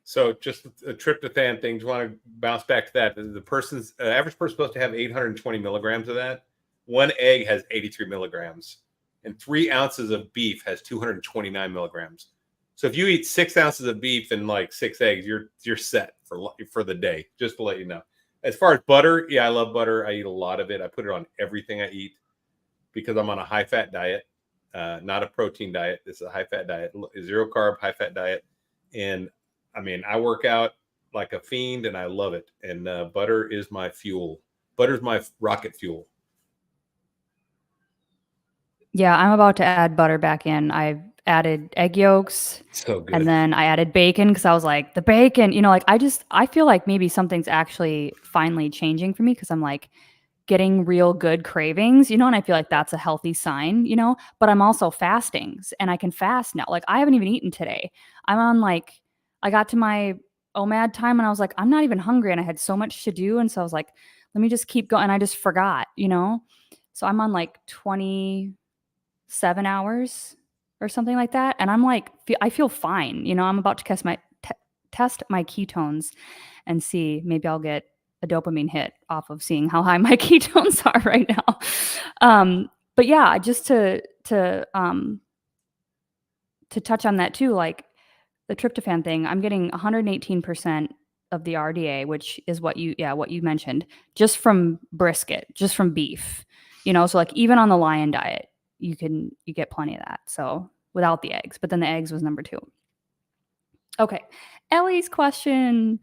So just a tryptophan thing. Do you want to bounce back to that? The person's average person supposed to have 820 milligrams of that. One egg has 83 milligrams, and 3 ounces of beef has 229 milligrams. So if you eat 6 ounces of beef and like 6 eggs, you're set for the day. Just to let you know. As far as butter, yeah, I love butter. I eat a lot of it. I put it on everything I eat because I'm on a high fat diet, not a protein diet. This is a high fat diet, 0 carb, high fat diet, and I mean, I work out like a fiend and I love it. And butter is my fuel. Butter's my rocket fuel. Yeah, I'm about to add butter back in. I've added egg yolks. So good. And then I added bacon because I was like, the bacon, like I feel like maybe something's actually finally changing for me because I'm like getting real good cravings, and I feel like that's a healthy sign, but I'm also fasting and I can fast now. Like I haven't even eaten today. I'm on I got to my OMAD time and I was like, I'm not even hungry and I had so much to do. And so I was like, let me just keep going. And I just forgot, So I'm on 27 hours or something like that. And I'm like, I feel fine. I'm about to test my ketones and see, maybe I'll get a dopamine hit off of seeing how high my ketones are right now. But yeah, just to touch on that too, like the tryptophan thing, I'm getting 118% of the RDA, which is what you mentioned, just from brisket, just from beef, so like even on the lion diet, you get plenty of that. So without the eggs, but then the eggs was number 2. Okay. Ellie's question.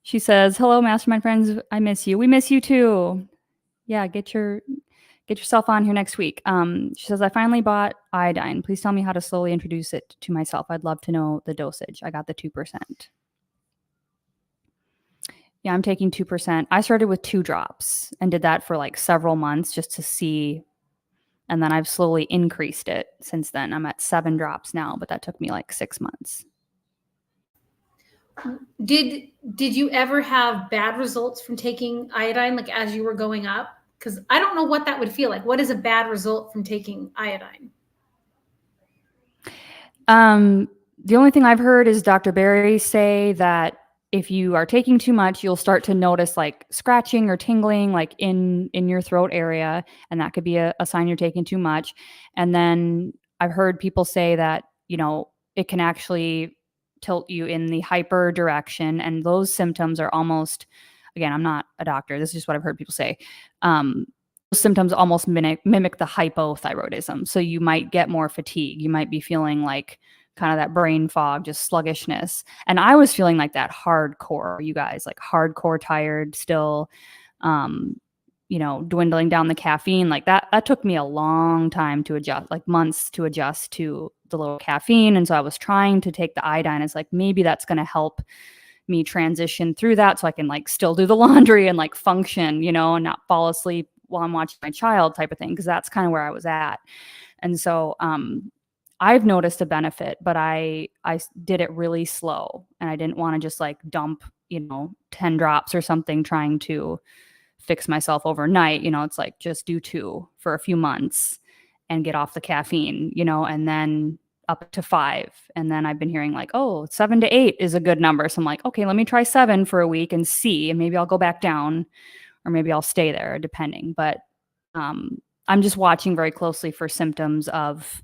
She says, hello, mastermind friends. I miss you. We miss you too. Yeah. Get yourself on here next week. She says, I finally bought iodine. Please tell me how to slowly introduce it to myself. I'd love to know the dosage. I got the 2%. Yeah, I'm taking 2%. I started with 2 drops and did that for several months just to see. And then I've slowly increased it since then. I'm at 7 drops now, but that took me 6 months. Did you ever have bad results from taking iodine as you were going up? Because I don't know what that would feel like. What is a bad result from taking iodine? The only thing I've heard is Dr. Berry say that if you are taking too much, you'll start to notice scratching or tingling in your throat area. And that could be a sign you're taking too much. And then I've heard people say that, it can actually tilt you in the hyper direction. And those symptoms are almost, again, I'm not a doctor. This is just what I've heard people say. Those symptoms almost mimic the hypothyroidism. So you might get more fatigue. You might be feeling kind of that brain fog, just sluggishness. And I was feeling like that hardcore, you guys, hardcore tired still, dwindling down the caffeine. That took me a long time to adjust, months to adjust to the low caffeine. And so I was trying to take the iodine. It's maybe that's going to help me transition through that so I can still do the laundry and function, and not fall asleep while I'm watching my child type of thing. Cause that's kind of where I was at. And so, I've noticed a benefit, but I did it really slow and I didn't want to just dump, 10 drops or something trying to fix myself overnight. It's just do 2 for a few months and get off the caffeine, and then up to 5. And then I've been hearing 7 to 8 is a good number. So I'm like, okay, let me try 7 for a week and see, and maybe I'll go back down or maybe I'll stay there depending. But I'm just watching very closely for symptoms of,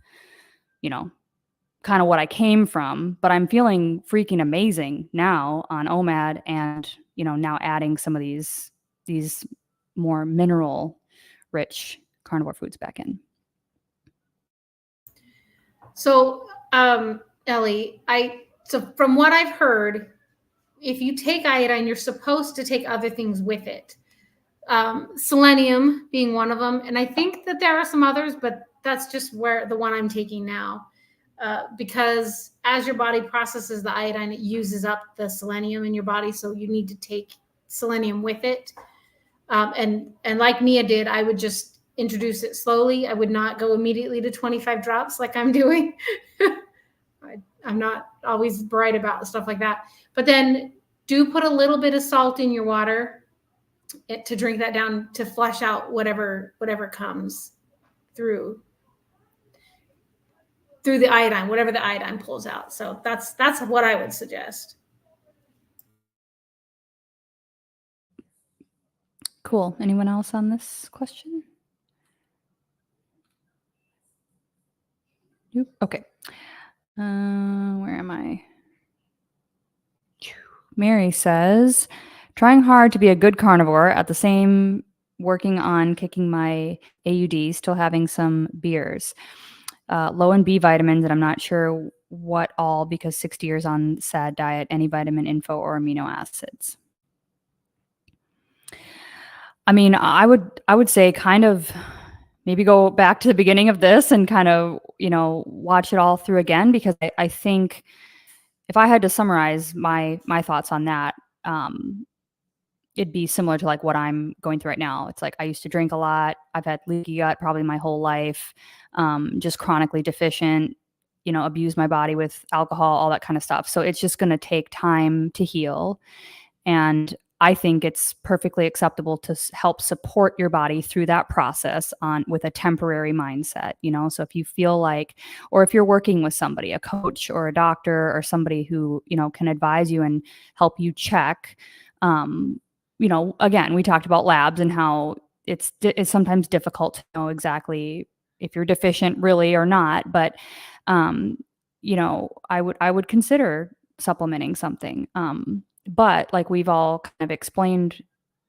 kind of what I came from, but I'm feeling freaking amazing now on OMAD and, now adding some of these more mineral rich carnivore foods back in. So, Ellie, so from what I've heard, if you take iodine, you're supposed to take other things with it. Selenium being one of them. And I think that there are some others, but that's just where the one I'm taking now. Because as your body processes the iodine, it uses up the selenium in your body. So you need to take selenium with it. And like Nia did, I would just introduce it slowly. I would not go immediately to 25 drops like I'm doing. I'm not always bright about stuff like that. But then do put a little bit of salt in your water to drink that down to flush out whatever comes through the iodine, whatever the iodine pulls out. So that's what I would suggest. Cool. Anyone else on this question? Nope. Okay. Where am I? Mary says, trying hard to be a good carnivore at the same working on kicking my AUD, still having some beers. Low in B vitamins, and I'm not sure what all because 60 years on SAD diet, any vitamin info or amino acids. I mean, I would say kind of maybe go back to the beginning of this and kind of, watch it all through again, because I think if I had to summarize my thoughts on that, it'd be similar to like what I'm going through right now. It's like I used to drink a lot. I've had leaky gut probably my whole life, just chronically deficient, abuse my body with alcohol, all that kind of stuff. So it's just going to take time to heal. And I think it's perfectly acceptable to help support your body through that process with a temporary mindset, So if you feel like, or if you're working with somebody, a coach or a doctor or somebody who, can advise you and help you check, again, we talked about labs and how it's sometimes difficult to know exactly if you're deficient really or not. But, I would consider supplementing something. But like we've all kind of explained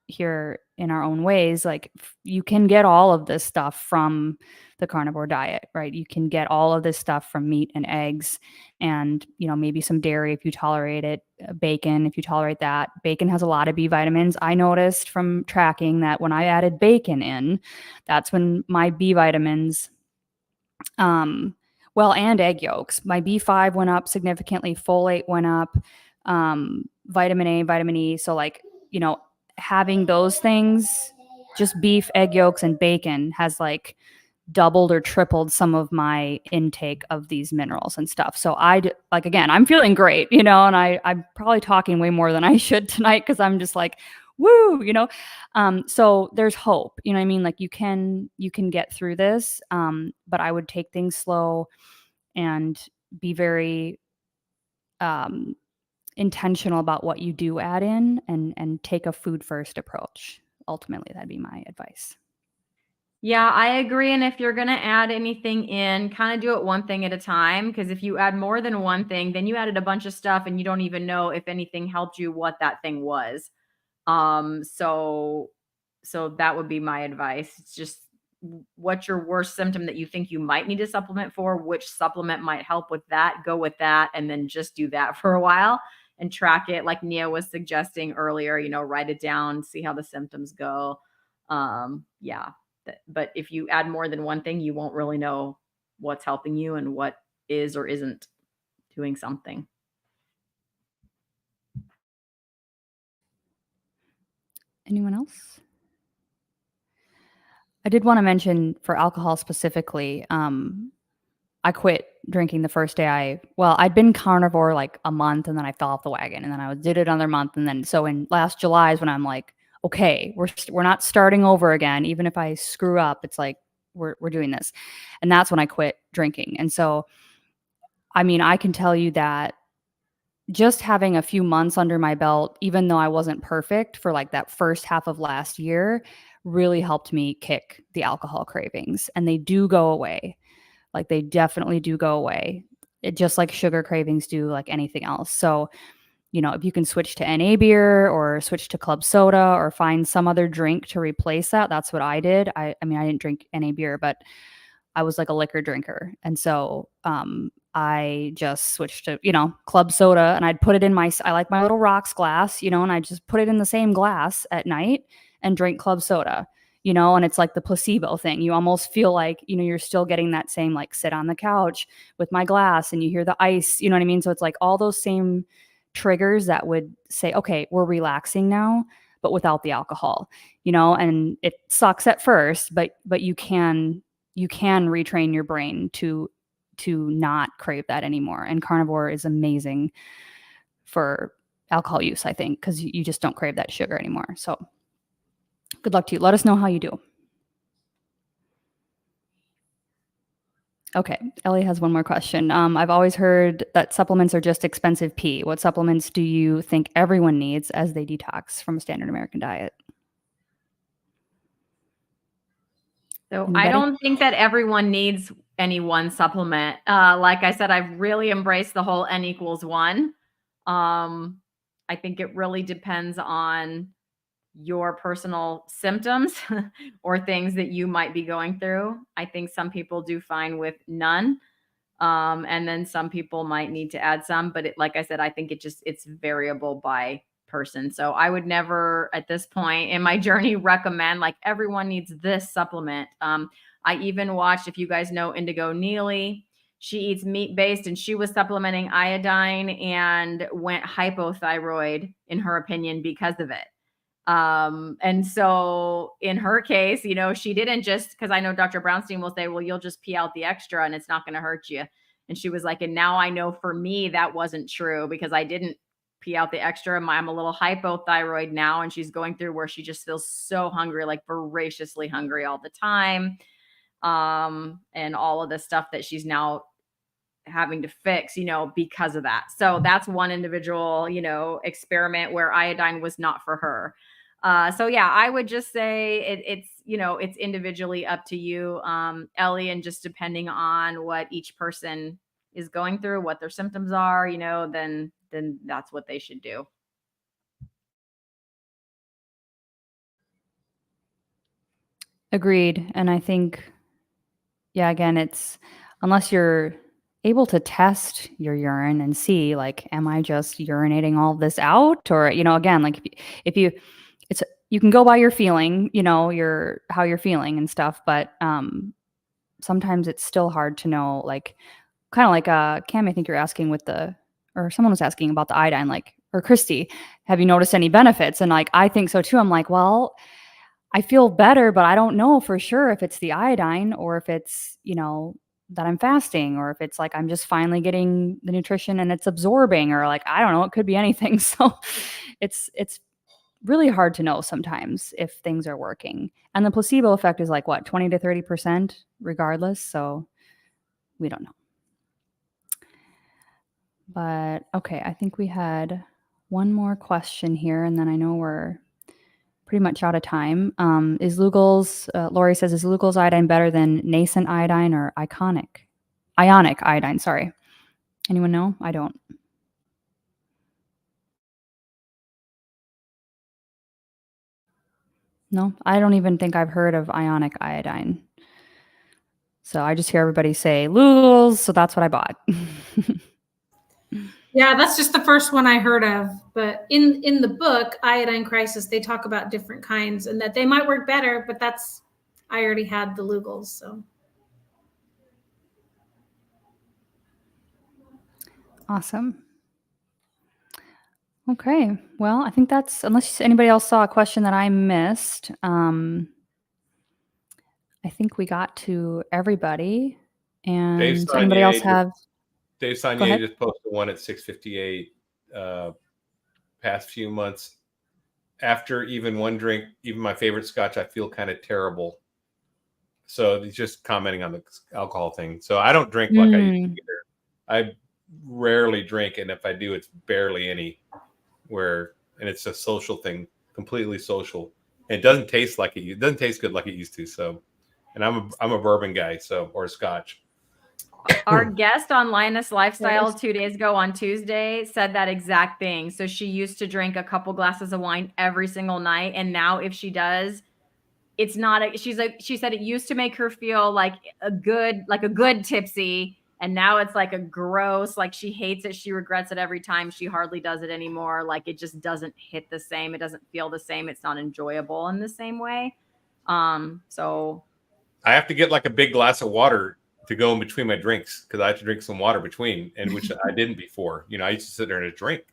here in our own ways, like you can get all of this stuff from the carnivore diet, right? You can get all of this stuff from meat and eggs and, maybe some dairy if you tolerate it, bacon if you tolerate that. Bacon has a lot of B vitamins. I noticed from tracking that when I added bacon in, that's when my B vitamins, and egg yolks, my B5 went up significantly, folate went up, vitamin A, vitamin E. So like, having those things, just beef, egg yolks, and bacon has like doubled or tripled some of my intake of these minerals and stuff. So again, I'm feeling great, and I'm probably talking way more than I should tonight because I'm just like, woo, so there's hope, you know what I mean? Like you can get through this. But I would take things slow and be very, intentional about what you do add in and take a food first approach. Ultimately, that'd be my advice. Yeah, I agree. And if you're going to add anything in, kind of do it one thing at a time. Because if you add more than one thing, then you added a bunch of stuff and you don't even know if anything helped you, what that thing was. So that would be my advice. It's just what's your worst symptom that you think you might need a supplement for, which supplement might help with that, go with that, and then just do that for a while and track it. Like Nia was suggesting earlier, write it down, see how the symptoms go. Yeah. But if you add more than one thing, you won't really know what's helping you and what is or isn't doing something. Anyone else? I did want to mention for alcohol specifically, I quit drinking the first day I'd been carnivore like a month and then I fell off the wagon and then I did it another month. And then, so in last July is when I'm like, okay, we're not starting over again. Even if I screw up, it's like, we're doing this. And that's when I quit drinking. And so, I mean, I can tell you that just having a few months under my belt, even though I wasn't perfect for like that first half of last year, really helped me kick the alcohol cravings. And they do go away. Like they definitely do go away. It just like sugar cravings do, like anything else. So, if you can switch to NA beer or switch to club soda or find some other drink to replace that, that's what I did. I mean, I didn't drink NA beer, but I was like a liquor drinker. And so I just switched to, club soda, and I'd put it in I like my little rocks glass, and I just put it in the same glass at night and drink club soda, and it's like the placebo thing. You almost feel like, you're still getting that same, like, sit on the couch with my glass and you hear the ice, you know what I mean? So it's like all those same triggers that would say, okay, we're relaxing now, but without the alcohol, and it sucks at first, but you can retrain your brain to not crave that anymore. And carnivore is amazing for alcohol use, I think, because you just don't crave that sugar anymore. So good luck to you. Let us know how you do. Okay, Ellie has one more question. I've always heard that supplements are just expensive pee. What supplements do you think everyone needs as they detox from a standard American diet? So Anybody? I don't think that everyone needs any one supplement. Like I said, I've really embraced the whole N=1. I think it really depends on your personal symptoms or things that you might be going through. I think some people do fine with none. And then some people might need to add some, but like I said, I think it's variable by person. So I would never at this point in my journey recommend like everyone needs this supplement. I even watched, if you guys know Indigo Neely, she eats meat-based and she was supplementing iodine and went hypothyroid in her opinion because of it. And so in her case, she didn't just, because I know Dr. Brownstein will say, well, you'll just pee out the extra and it's not going to hurt you. And she was like, and now I know for me that wasn't true because I didn't pee out the extra. I'm a little hypothyroid now. And she's going through where she just feels so hungry, like voraciously hungry all the time. And all of the stuff that she's now having to fix, because of that. So that's one individual, experiment where iodine was not for her. So yeah, I would just say it's individually up to you, Ellie, and just depending on what each person is going through, what their symptoms are, then that's what they should do. Agreed. And I think, yeah, again, it's unless you're able to test your urine and see, like, am I just urinating all this out? Or, again, like if you can go by your feeling, how you're feeling and stuff, but sometimes it's still hard to know, like, kind of like Cam, I think you're asking or someone was asking about the iodine, like, or Christy, have you noticed any benefits? And like, I think so too. I'm like, well, I feel better, but I don't know for sure if it's the iodine or if it's, that I'm fasting, or if it's like I'm just finally getting the nutrition and it's absorbing, or like, I don't know, it could be anything. So it's really hard to know sometimes if things are working. And the placebo effect is like what, 20 to 30% regardless. So we don't know. But okay, I think we had one more question here, and then I know we're pretty much out of time. Is Lugol's, Lori says, is Lugol's iodine better than nascent iodine or ionic iodine? Sorry. Anyone know? I don't. No, I don't even think I've heard of ionic iodine. So I just hear everybody say Lugol's, so that's what I bought. Yeah, that's just the first one I heard of. But in the book, Iodine Crisis, they talk about different kinds and that they might work better, but I already had the Lugol's, so. Awesome. Okay. Well, I think that's, unless anybody else saw a question that I missed, I think we got to everybody. And Dave does anybody else have? Dave Go Sanye ahead. just posted one at 6:58. Past few months, after even one drink, even my favorite scotch, I feel kind of terrible. So he's just commenting on the alcohol thing. So I don't drink like I used to either. I rarely drink, and if I do, it's barely any. And it's a social thing, completely social. And it doesn't taste like it doesn't taste good like it used to. So, and I'm a bourbon guy, or a scotch. Our guest on Linus Lifestyle 2 days ago on Tuesday said that exact thing. So she used to drink a couple glasses of wine every single night. And now if she does, it's not she said it used to make her feel like a good tipsy, and now it's like a gross, like she hates it, she regrets it every time, she hardly does it anymore, like it just doesn't hit the same, it doesn't feel the same, it's not enjoyable in the same way. So I have to get like a big glass of water to go in between my drinks because I have to drink some water between, and which I didn't before. You know, I used to sit there and drink,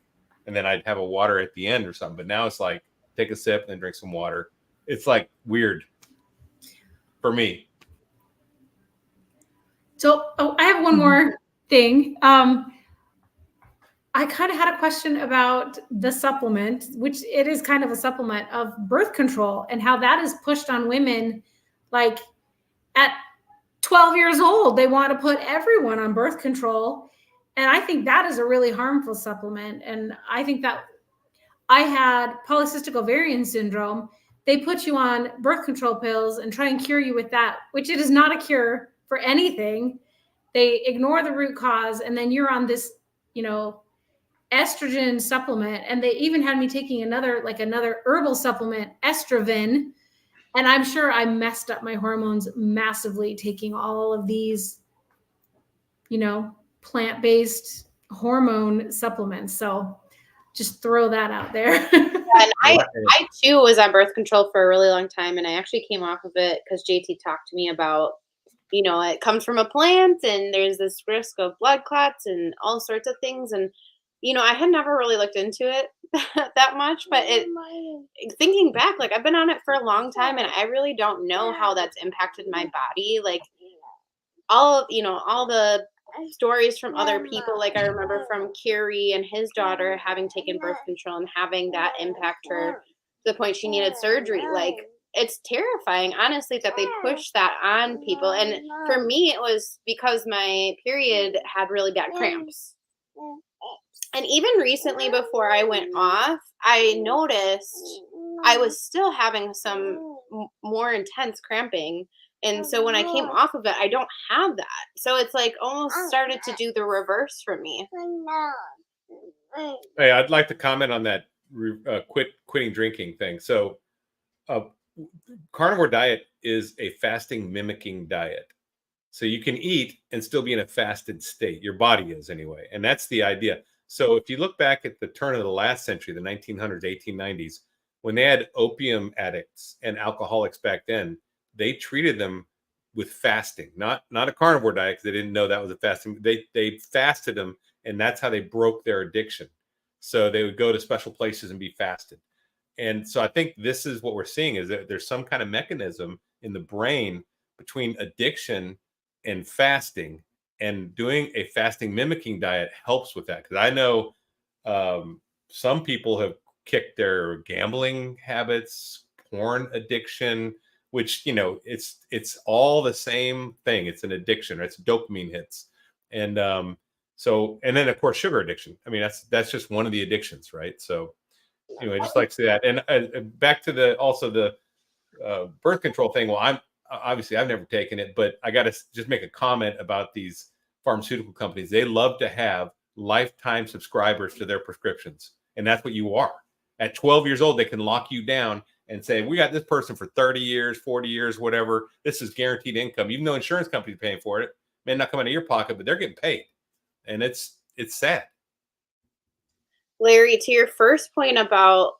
and then I'd have a water at the end or something. But now it's like take a sip and then drink some water. It's like weird for me. So I have one more thing. I kind of had a question about the supplement, which it is kind of a supplement of birth control and how that is pushed on women. Like at 12 years old, they want to put everyone on birth control. And I think that is a really harmful supplement. And I think that I had polycystic ovarian syndrome. They put you on birth control pills and try and cure you with that, which it is not a cure for anything. They ignore the root cause. And then you're on this, estrogen supplement. And they even had me taking another herbal supplement, Estroven. And I'm sure I messed up my hormones massively taking all of these, plant-based hormone supplements. So just throw that out there. And I too was on birth control for a really long time, and I actually came off of it because JT talked to me about, it comes from a plant and there's this risk of blood clots and all sorts of things. And, I had never really looked into it that much, but thinking back, like I've been on it for a long time and I really don't know how that's impacted my body. Like all the stories from other people, like I remember from Curie and his daughter having taken birth control and having that impact her to the point she needed surgery. Like it's terrifying, honestly, that they push that on people. And for me, it was because my period had really bad cramps. And even recently, before I went off, I noticed I was still having some more intense cramping. And so when I came off of it, I don't have that. So it's like almost started to do the reverse for me. Hey, I'd like to comment on that quitting drinking thing. So carnivore diet is a fasting mimicking diet. So you can eat and still be in a fasted state. Your body is anyway. And that's the idea. So if you look back at the turn of the last century, the 1900s, 1890s, when they had opium addicts and alcoholics back then, they treated them with fasting, not a carnivore diet because they didn't know that was a fasting. They fasted them, and that's how they broke their addiction. So they would go to special places and be fasted. And so I think this is what we're seeing is that there's some kind of mechanism in the brain between addiction and fasting, and doing a fasting mimicking diet helps with that. Because I know some people have kicked their gambling habits, porn addiction, which, it's all the same thing. It's an addiction, right? It's dopamine hits. And and then of course, sugar addiction. I mean, that's just one of the addictions, right? So anyway, I just like to say that. And back to the birth control thing. Well, I've never taken it, but I got to just make a comment about these pharmaceutical companies. They love to have lifetime subscribers to their prescriptions. And that's what you are. At 12 years old, they can lock you down and say, we got this person for 30 years, 40 years, whatever. This is guaranteed income, even though insurance companies are paying for it. May not come out of your pocket, but they're getting paid. And it's sad. Larry, to your first point about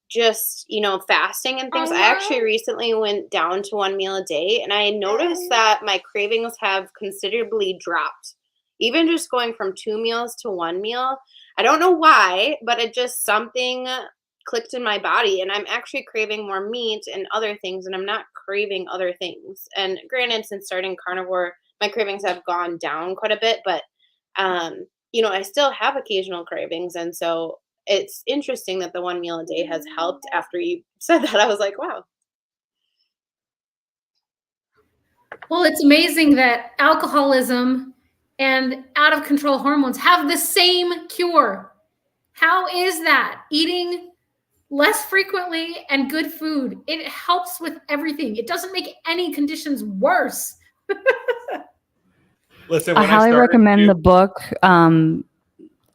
just, fasting and things, I actually recently went down to 1 meal a day, and I noticed that my cravings have considerably dropped. Even just going from 2 meals to 1 meal. I don't know why, but it just something clicked in my body, and I'm actually craving more meat and other things, and I'm not craving other things. And granted, since starting carnivore, my cravings have gone down quite a bit, but I still have occasional cravings. And so it's interesting that the 1 meal a day has helped. After you said that, I was like, wow. Well, it's amazing that alcoholism and out of control hormones have the same cure. How is that? Eating less frequently and good food. It helps with everything. It doesn't make any conditions worse. Listen, I highly recommend the book.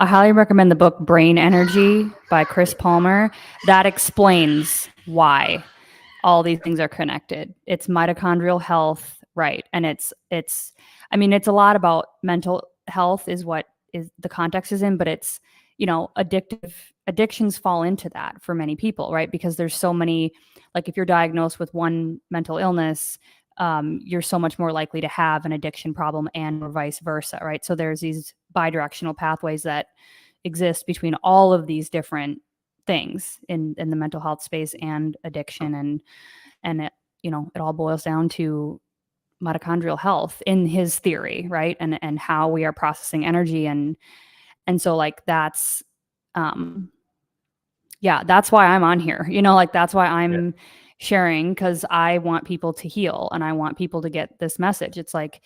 I highly recommend the book Brain Energy by Chris Palmer. That explains why. all these things are connected. It's mitochondrial health, right? And it's I mean, it's a lot about mental health is what is the context is in, but it's, you know, addictions fall into that for many people, right? Because there's so many, like if you're diagnosed with one mental illness, you're so much more likely to have an addiction problem and or vice versa, right? So there's these bidirectional pathways that exist between all of these different things in the mental health space and addiction, and it, you know, it all boils down to mitochondrial health in his theory, right? And how we are processing energy, and so like that's yeah, that's why I'm on here, you know, like that's why I'm sharing, because I want people to heal and I want people to get this message. It's like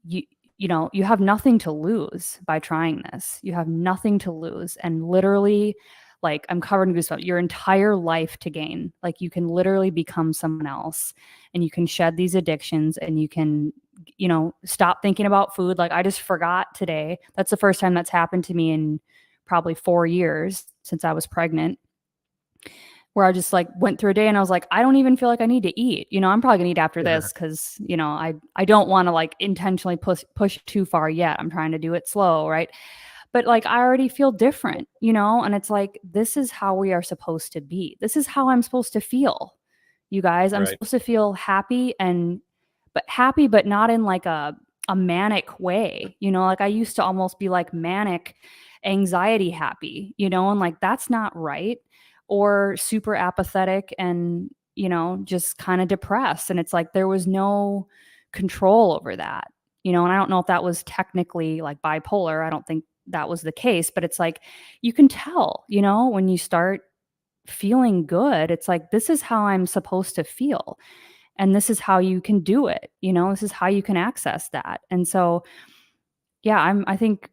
you know, you have nothing to lose by trying this. You have nothing to lose, and literally, like, I'm covered in goosebumps. Your entire life to gain. Like, you can literally become someone else, and you can shed these addictions, and you can, you know, stop thinking about food. Like, I just forgot today. That's the first time that's happened to me in probably 4 years since I was pregnant, where I just like went through a day and I was like, I don't even feel like I need to eat. You know, I'm probably gonna eat after this because, you know, I don't want to like intentionally push too far yet. I'm trying to do it slow, right? But like I already feel different, you know, and it's like this is how we are supposed to be. This is how I'm supposed to feel. You guys, I'm supposed to feel happy but not in like a manic way. You know, like I used to almost be like manic anxiety happy, you know, and like that's not right, or super apathetic and, you know, just kind of depressed. And it's like there was no control over that, you know, and I don't know if that was technically like bipolar. I don't think that was the case, but it's like you can tell, you know, when you start feeling good, it's like this is how I'm supposed to feel. And this is how you can do it, you know, this is how you can access that. And so, yeah, I think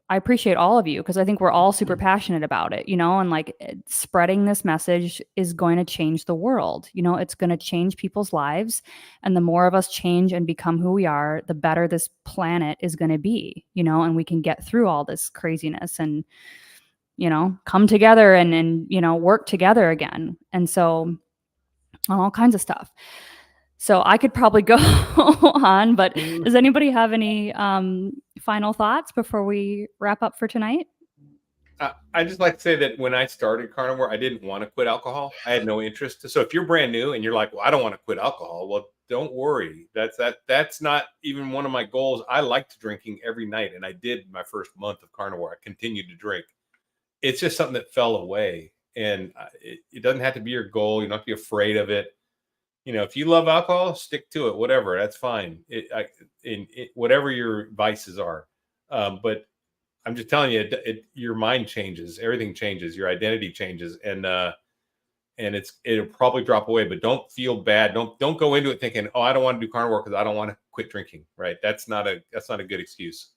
I appreciate all of you because I think we're all super passionate about it, you know, and like spreading this message is going to change the world. You know, it's going to change people's lives. And the more of us change and become who we are, the better this planet is going to be, you know, and we can get through all this craziness and, you know, come together and, you know, work together again. And so all kinds of stuff. So I could probably go on, but does anybody have any final thoughts before we wrap up for tonight? I just like to say that when I started Carnivore, I didn't want to quit alcohol. I had no interest. So if you're brand new and you're like, well, I don't want to quit alcohol. Well, don't worry. That's not even one of my goals. I liked drinking every night, and I did my first month of Carnivore. I continued to drink. It's just something that fell away, and it doesn't have to be your goal. You don't have to be afraid of it. You know, if you love alcohol, stick to it. Whatever, that's fine. Whatever your vices are, but I'm just telling you, your mind changes, everything changes, your identity changes, and it'll probably drop away. But don't feel bad. Don't go into it thinking, oh, I don't want to do carnivore because I don't want to quit drinking. Right? That's not a good excuse.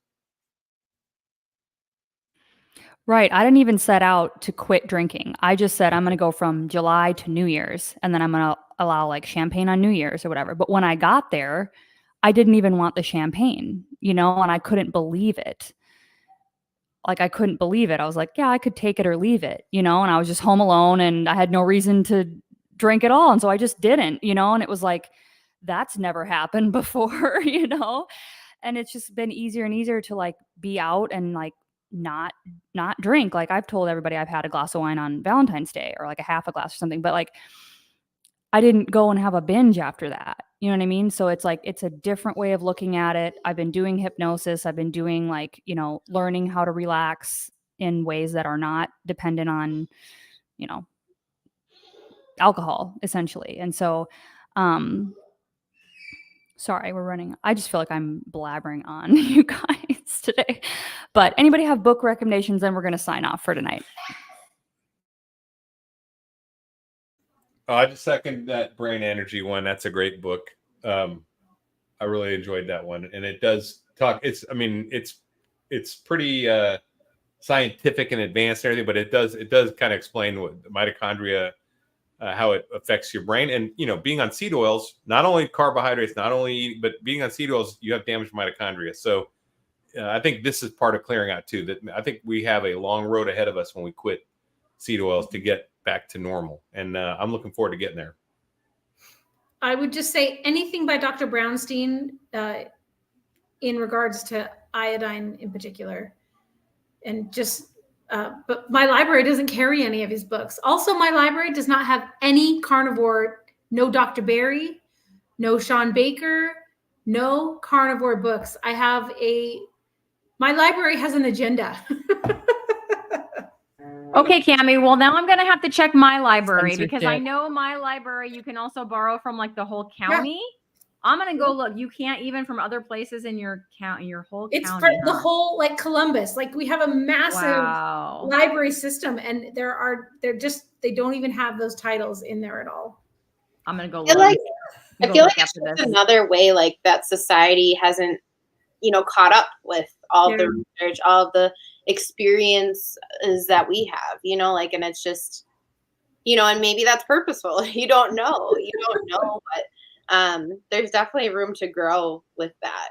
Right. I didn't even set out to quit drinking. I just said I'm going to go from July to New Year's, and then I'm going to allow like champagne on New Year's or whatever. But when I got there, I didn't even want the champagne, you know, and I couldn't believe it. Like I couldn't believe it. I was like, yeah, I could take it or leave it, you know, and I was just home alone and I had no reason to drink at all. And so I just didn't, you know, and it was like, that's never happened before, you know, and it's just been easier and easier to like be out and like not drink. Like I've told everybody I've had a glass of wine on Valentine's Day or like a half a glass or something, but like I didn't go and have a binge after that. You know what I mean? So it's like, it's a different way of looking at it. I've been doing hypnosis. I've been doing like, you know, learning how to relax in ways that are not dependent on, you know, alcohol essentially. And so, sorry, we're running. I just feel like I'm blabbering on you guys today, but anybody have book recommendations? Then we're going to sign off for tonight. Oh, I just second that Brain Energy one. That's a great book. I really enjoyed that one, and it does talk. It's pretty scientific and advanced and everything, but it does kind of explain what mitochondria, how it affects your brain, and you know, being on seed oils, not only carbohydrates, but being on seed oils, you have damaged mitochondria. So I think this is part of clearing out too. That I think we have a long road ahead of us when we quit seed oils to get back to normal, and I'm looking forward to getting there. I would just say anything by Dr. Brownstein in regards to iodine in particular. And just, but my library doesn't carry any of his books. Also, my library does not have any carnivore, no Dr. Berry, no Sean Baker, no carnivore books. My library has an agenda. Okay, Cami. Well, now I'm going to have to check my library because I Censorship. know my library you can also borrow from like the whole county. I'm going to go look. You can't even from other places in your whole It's county. for the whole, like Columbus. Like we have a massive Wow. library system, and they don't even have those titles in there at all. I'm going to go I feel look. like, I Go feel look like it's after just this. another way like that society hasn't, caught up with all of the research, all of the experiences that we have, like, and it's just, and maybe that's purposeful. You don't know, but there's definitely room to grow with that,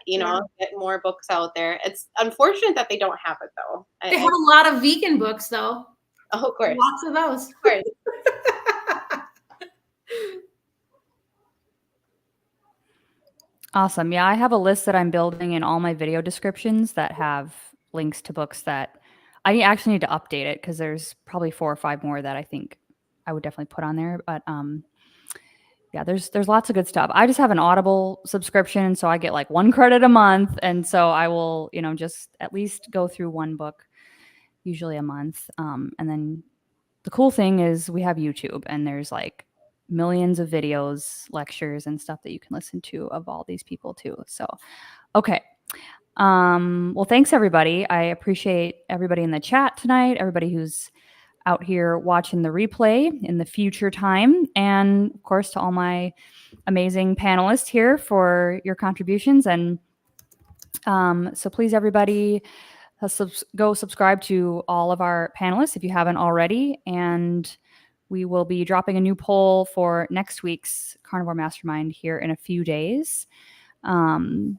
get more books out there. It's unfortunate that they don't have it though. They have a lot of vegan books though. Oh, of course. Lots of those. Of course. Awesome. Yeah, I have a list that I'm building in all my video descriptions that have links to books that I actually need to update it because there's probably 4 or 5 more that I think I would definitely put on there. But yeah, there's lots of good stuff. I just have an Audible subscription, so I get like 1 credit a month, and so I will, just at least go through 1 book, usually a month. And then the cool thing is we have YouTube, and there's like millions of videos, lectures, and stuff that you can listen to of all these people too. So, okay. Well, thanks everybody. I appreciate everybody in the chat tonight, everybody who's out here watching the replay in the future time, and of course to all my amazing panelists here for your contributions. And so please, everybody, go subscribe to all of our panelists if you haven't already, and we will be dropping a new poll for next week's Carnivore Mastermind here in a few days. And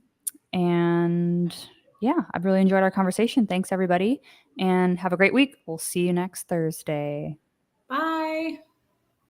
yeah, I've really enjoyed our conversation. Thanks, everybody, and have a great week. We'll see you next Thursday. Bye.